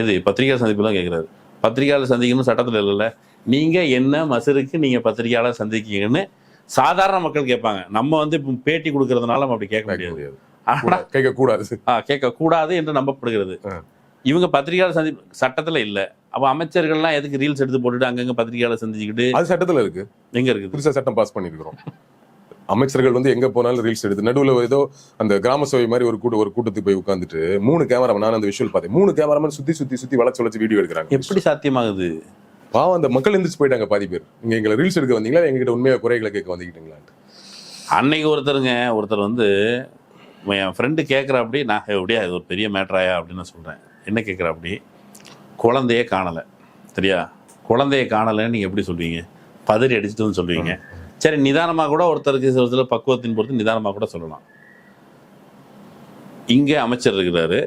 எது பத்திரிகையாளர் சந்திப்புலாம் கேட்கிறாரு. பத்திரிகையாளர் சந்திக்கணும் சட்டத்தில் இல்லைல்ல. நீங்க என்ன மசருக்கு நீங்க பத்திரிகையாளர் சந்திக்கீங்கன்னு சாதாரண மக்கள் கேட்பாங்க. நம்ம வந்து இப்போ பேட்டி கொடுக்கறதுனால நம்ம அப்படி கேட்க முடியாது. கேட்கக்கூடாது என்று நம்பப்படுகிறது. இவங்க பத்திரிகையாளர் சந்திப்பு சட்டத்துல இல்ல. அப்ப அமைச்சர்கள்லாம் எதுக்கு ரீல்ஸ் எடுத்து போட்டுட்டு அங்கங்க பத்திரிகையாளர் சந்திச்சுக்கிட்டு? அது சட்டத்துல இருக்கு. எங்க இருக்கு? புதுசா சட்டம் பாஸ் பண்ணிருக்கிறோம். அமைச்சர்கள் வந்து எங்க போனாலும் ரீல்ஸ் எடுத்து நடுவுல ஏதோ அந்த கிராம சபை மாதிரி ஒரு கூட்டத்துக்கு போய் உட்காந்துட்டு 3 கேமராமேன், நான் அந்த விஷுவல் பார்த்தேன், 3 கேமராமேன் சுத்தி வளைச்சு வீடியோ எடுக்கிறாங்க. எப்படி சாத்தியமாகுது? பாவம், அந்த மக்கள் எந்திரிச்சு போயிட்டாங்க பாதி பேர். நீங்க எங்களை ரீல்ஸ் எடுக்க வந்தீங்களா, எங்ககிட்ட உண்மையா குறைகளை கேட்க வந்துக்கிட்டீங்களான்ட்டு. அன்னைக்கு ஒருத்தர் வந்து என் ஃப்ரெண்டு கேட்குற அப்படி, நான் எப்படியா இது ஒரு பெரிய மேட்ராயா அப்படின்னு நான் சொல்கிறேன். என்ன கேட்குற அப்படி, குழந்தையே காணலை, சரியா? குழந்தைய காணலைன்னு நீங்கள் எப்படி சொல்வீங்க? பதறி அடிச்சுட்டுன்னு சொல்லுவீங்க. சரி, நிதானமாக கூட ஒருத்தருக்கு சில பக்குவத்தின் பொறுத்து நிதானமாக கூட சொல்லலாம். இங்கே அமைச்சர் இருக்கிறாரு,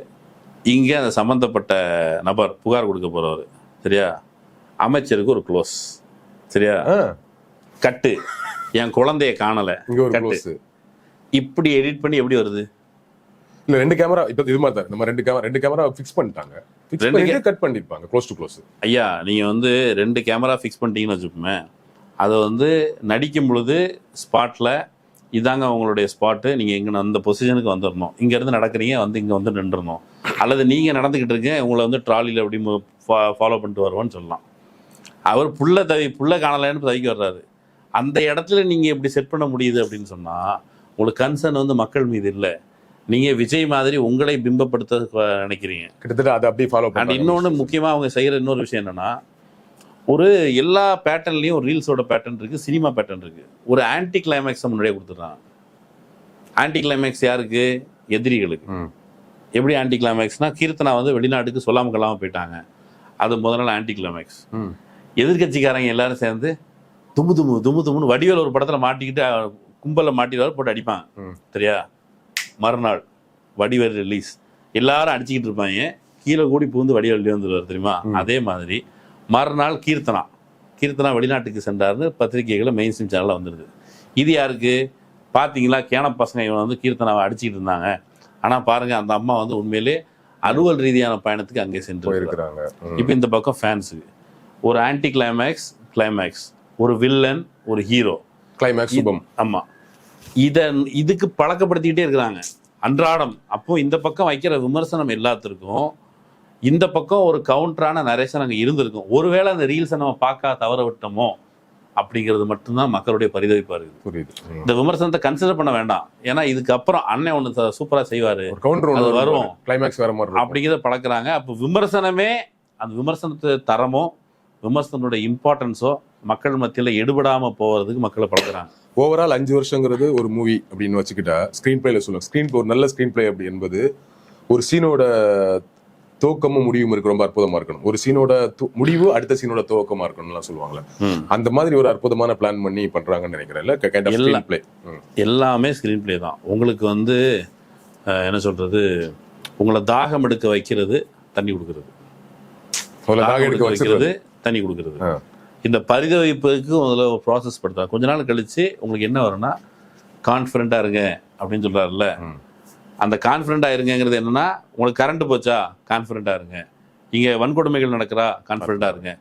இங்கே அந்த சம்மந்தப்பட்ட நபர் புகார் கொடுக்க போகிறவர், சரியா? அமைச்சருக்கு ஒரு க்ளோஸ், சரியா? கட்டு, என் குழந்தைய காணலை, கட்டு. இப்படி எடிட் பண்ணி எப்படி வருது? இல்ல 2 கேமரா இப்ப இது மாதிரி தான், நம்ம 2 கேமரா ஃபிக்ஸ் பண்ணிட்டாங்க, கட் பண்ணிருப்பாங்க க்ளோஸ் டு க்ளோஸ். ஐயா, நீங்க வந்து 2 கேமரா ஃபிக்ஸ் பண்ணிட்டீங்கன்னு வச்சுப்போமே, அதை வந்து நடிக்கும் பொழுது ஸ்பாட்ல இதாங்க உங்களுடைய ஸ்பாட்டு, நீங்க இங்க அந்த பொசிஷனுக்கு வந்துடணும், இங்க இருந்து நடக்கிறீங்க வந்து இங்க வந்து நின்றுடணும், அல்லது நீங்க நடந்துகிட்டு இருக்கீங்க உங்களை வந்து ட்ராலியில் அப்படி ஃபாலோ பண்ணிட்டு வருவோன்னு சொல்லலாம். அவர் புள்ள காணலைன்னு தவிக்க வர்றாரு. அந்த இடத்துல நீங்க எப்படி செட் பண்ண முடியுது அப்படின்னு சொன்னா, உங்களுக்கு கன்சர்ன் வந்து மக்கள் மீது இல்லை, நீங்க விஜய் மாதிரி உங்களை பிம்பப்படுத்த நினைக்கிறீங்க. கிட்டத்தட்ட அதை அப்படியே ஃபாலோ பண்ணி. இன்னொன்று முக்கியமா அவங்க செய்யற இன்னொரு விஷயம் என்னன்னா, ஒரு எல்லா பேட்டர்ன்லயும் ஒரு ரீல்ஸோட பேட்டர்ன் இருக்கு, சினிமா பேட்டர்ன் இருக்கு. ஒரு ஆன்டி கிளைமேக்ஸ் முன்னாடியே கொடுத்துட்றாங்க. ஆன்டி கிளைமேக்ஸ் யாருக்கு? எதிரிகளுக்கு. எப்படி ஆன்டி கிளைமேக்ஸ்னா, கீர்த்தனா வந்து வெளிநாட்டுக்கு சொல்லாம கொள்ளாம போயிட்டாங்க, அது முதல் நாள் ஆன்டி கிளைமேக்ஸ். எதிர்கட்சிக்காரங்க எல்லாரும் சேர்ந்து தும்முன்னு வடிவேல் ஒரு படத்துல மாட்டிக்கிட்டு கும்பல மாட்டிடுவார், போட்டு அடிப்பாங்க, சரியா? மறுநாள் வடிவேல் ரிலீஸ், எல்லாரும் அடிச்சுக்கிட்டு இருப்பாங்க, கீழே கூடி பூந்து வடிவேல் வெளியே வந்துடுவார், தெரியுமா? அதே மாதிரி மறுநாள் கீர்த்தனா வெளிநாட்டுக்கு சென்றார்னு பத்திரிகைகளை மெயின் ஸ்ட்ரீம் சேனலில் வந்துடுது. இது யாருக்கு? பார்த்தீங்களா, கேன பசங்க இவன் வந்து கீர்த்தனாவை அடிச்சுக்கிட்டு இருந்தாங்க, ஆனால் பாருங்க அந்த அம்மா வந்து உண்மையிலே அலுவல் ரீதியான பயணத்துக்கு அங்கே சென்று இருக்கிறாங்க. இப்போ இந்த பக்கம் ஃபேன்ஸுக்கு ஒரு ஆன்டி கிளைமேக்ஸ், ஒரு வில்லன், ஒரு ஹீரோ, கிளைமேக்ஸ் சுபம். ஆமாம், இதுக்கு பழக்கப்படுத்திக்கிட்டே இருக்கிறாங்க அன்றாடம். அப்போ இந்த பக்கம் வைக்கிற விமர்சனம் எல்லாத்திற்கும் இந்த பக்கம் ஒரு கவுண்டரான நரேஷன் அங்கே இருந்திருக்கும். ஒருவேளை அந்த ரீல்ஸை நம்ம பார்க்க தவற விட்டோமோ அப்படிங்கிறது மட்டும்தான் மக்களுடைய பரிதவிப்பா இருக்குது. புரியுது. இந்த விமர்சனத்தை கன்சிடர் பண்ண வேண்டாம், ஏன்னா இதுக்கப்புறம் அண்ணன் ஒன்று சூப்பராக செய்வார், கவுண்டர் வரும், கிளைமேக்ஸ் வேற மாதிரி அப்படிங்கிறத பழக்கிறாங்க. அப்போ விமர்சனமே, அந்த விமர்சனத்தை தரமோ விமர்சனத்தோட இம்பார்ட்டன்ஸோ மக்கள் மத்தியில் எடுபடாமல் போகிறதுக்கு மக்களை பழக்கிறாங்க. ஓவரால் 5 வருஷங்கிறது ஒரு மூவி அப்படின்னு வச்சுக்கிட்டா, ஸ்க்ரீன் பிளேல சொல்லுவாங்க, ஒரு நல்ல ஸ்க்ரீன் பிளே அப்படி என்பது ஒரு சீனோட துவக்கமும் முடிவும் இருக்கு, ரொம்ப அற்புதமா இருக்கணும். ஒரு சீனோட முடிவு அடுத்த சீனோட துவக்கமா இருக்கணும்லாம் சொல்லுவாங்கல்ல, அந்த மாதிரி ஒரு அற்புதமான பிளான் பண்ணி பண்றாங்கன்னு நினைக்கிறேன். எல்லாமே ஸ்க்ரீன் பிளே தான். உங்களுக்கு வந்து என்ன சொல்றது, உங்களை தாகம் எடுக்க வைக்கிறது, தண்ணி கொடுக்கறது, தண்ணி கொடுக்கறது. இந்த பரிதவிப்புக்கு முதல்ல ஒரு ப்ராசஸ் படுத்தா, கொஞ்ச நாள் கழிச்சு உங்களுக்கு என்ன வரும்னா, கான்ஃபிடண்டா இருங்க அப்படின்னு சொல்றாருல்ல, அந்த கான்ஃபிடண்டா இருங்கிறது என்னன்னா, உங்களுக்கு கரண்ட் போச்சா கான்ஃபிடண்டா இருங்க, இங்க வன்கொடுமைகள் நடக்கிறா கான்ஃபிடண்டா இருங்க,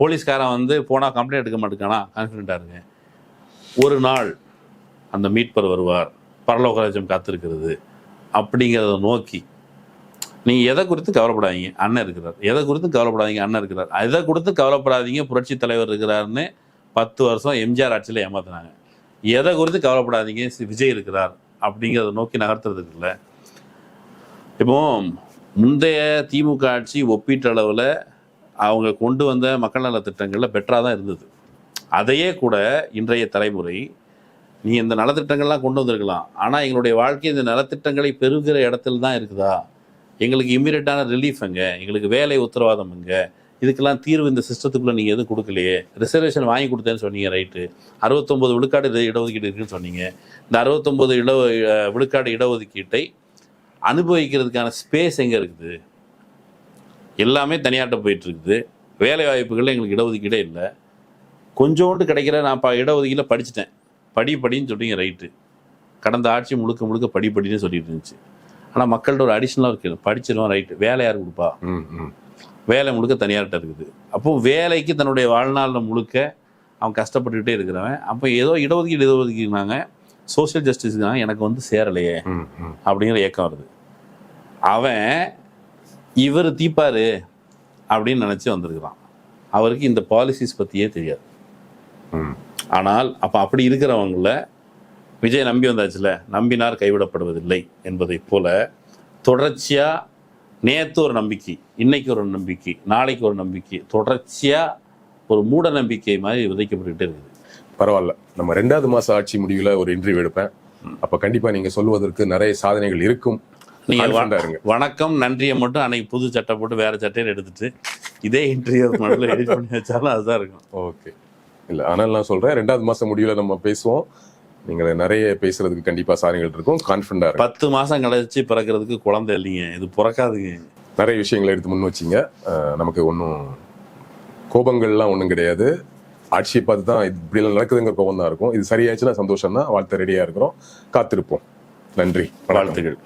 போலீஸ்காரன் வந்து போனா கம்ப்ளைண்ட் எடுக்க மாட்டேங்கானா கான்ஃபிடண்டா இருங்க, ஒரு நாள் அந்த மீட்பர் வருவார், பரலோக ராஜ்யம் காத்திருக்கிறது அப்படிங்கிறத நோக்கி நீங்கள் எதை குறித்து கவலைப்படாதீங்க, அண்ணன் இருக்கிறார், எதை குறித்து கவலைப்படாதீங்க, அண்ணன் இருக்கிறார், எதை கொடுத்து கவலைப்படாதீங்க, புரட்சி தலைவர் இருக்கிறாருன்னு 10 வருஷம் எம்ஜிஆர் ஆட்சியில் ஏமாத்தினாங்க. எதை குறித்து கவலைப்படாதீங்க, விஜய் இருக்கிறார் அப்படிங்கிறத நோக்கி நகர்த்துறதுக்கு இல்லை. இப்போ முந்தைய திமுக ஆட்சி ஒப்பீட்டளவில் அவங்க கொண்டு வந்த மக்கள் நல திட்டங்களில் பெட்டராக தான் இருந்தது. அதையே கூட இன்றைய தலைமுறை, நீ இந்த நலத்திட்டங்கள்லாம் கொண்டு வந்திருக்கலாம், ஆனால் எங்களுடைய வாழ்க்கை இந்த நலத்திட்டங்களை பெறுகிற இடத்துல தான் இருக்குதா, எங்களுக்கு இம்மீடியட்டான ரிலீஃப் எங்க, எங்களுக்கு வேலை உத்தரவாதம் எங்க, இதுக்கெல்லாம் தீர்வு இந்த சிஸ்டத்துக்குள்ளே நீங்கள் எதுவும் கொடுக்கலையே, ரிசர்வேஷன் வாங்கி கொடுத்தேன்னு சொன்னீங்க, ரைட்டு, 69 விழுக்காடு இடஒதுக்கீடு இருக்குன்னு சொன்னீங்க, இந்த 69 விழுக்காடு இடஒதுக்கீட்டை அனுபவிக்கிறதுக்கான ஸ்பேஸ் எங்கே இருக்குது? எல்லாமே தனியாட்ட போயிட்டு இருக்குது. வேலை வாய்ப்புகளில் எங்களுக்கு இடஒதுக்கீடே இல்லை. கொஞ்சோண்டு கிடைக்கிற, நான் இடஒதுக்கீட்டில் படிச்சுட்டேன், படின்னு சொல்லிங்க, ரைட்டு, கடந்த ஆட்சி முழுக்க படின்னு சொல்லிட்டு இருந்துச்சு. ஆனால் மக்கள்கிட்ட ஒரு அடிஷ்னலாக இருக்குது, படிச்சிருவோம், ரைட்டு, வேலை யார் கொடுப்பா? வேலை முழுக்க தனியார்கிட்ட இருக்குது. அப்போ வேலைக்கு தன்னுடைய வாழ்நாளில் முழுக்க அவன் கஷ்டப்பட்டுக்கிட்டே இருக்கிறவன், அப்போ ஏதோ இடஒதுக்கீடுனாங்க, சோசியல் ஜஸ்டிஸ்னாங்க, எனக்கு வந்து சேரலையே அப்படிங்கிற ஏக்கம் வருது. அவன் இவர் தீப்பாரு அப்படின்னு நினச்சி வந்திருக்கிறான். அவருக்கு இந்த பாலிசிஸ் பற்றியே தெரியாது. ஆனால் அப்போ அப்படி இருக்கிறவங்கள விஜய் நம்பி வந்தாச்சுல, நம்பினார் கைவிடப்படுவதில்லை என்பதைப் போல தொடர்ச்சியாக நேற்று ஒரு நம்பிக்கை, இன்னைக்கு ஒரு நம்பிக்கை, நாளைக்கு ஒரு நம்பிக்கை, தொடர்ச்சியாக ஒரு மூட நம்பிக்கை மாதிரி விதைக்கப்பட்டுக்கிட்டே இருக்குது. பரவாயில்ல, நம்ம 2வது மாச ஆட்சி முடிவில் ஒரு இன்டர்வியூ எடுப்பேன். அப்போ கண்டிப்பாக நீங்கள் சொல்வதற்கு நிறைய சாதனைகள் இருக்கும். நீங்கள் வணக்கம் நன்றியை மட்டும் அன்னைக்கு புது சட்டை போட்டு வேற சட்டையில் எடுத்துட்டு இதே இன்டர்வியூ மட்டும் எடிட் பண்ணி வச்சாலும் அதுதான் இருக்கும். ஓகே, இல்லை ஆனால் நான் சொல்கிறேன் 2வது மாதம் முடிவில் நம்ம பேசுவோம். நீங்கள் நிறைய பேசுறதுக்கு கண்டிப்பாக சாதனைகள் இருக்கும். கான்ஃபிடண்டாக 10 மாதம் கழிச்சு பிறக்கிறதுக்கு குழந்தை இல்லைங்க, இது பிறக்காதுங்க. நிறைய விஷயங்களை எடுத்து முன் வச்சிங்க. நமக்கு ஒன்றும் கோபங்கள்லாம் ஒன்றும் கிடையாது. ஆட்சியை பார்த்து தான் இப்படிலாம் நடக்குதுங்கிற கோபம் தான் இருக்கும். இது சரியாச்சுன்னா சந்தோஷம் தான். வாழ்த்து ரெடியாக இருக்கிறோம், காத்திருப்போம். நன்றி, வாழ்த்துக்கள்.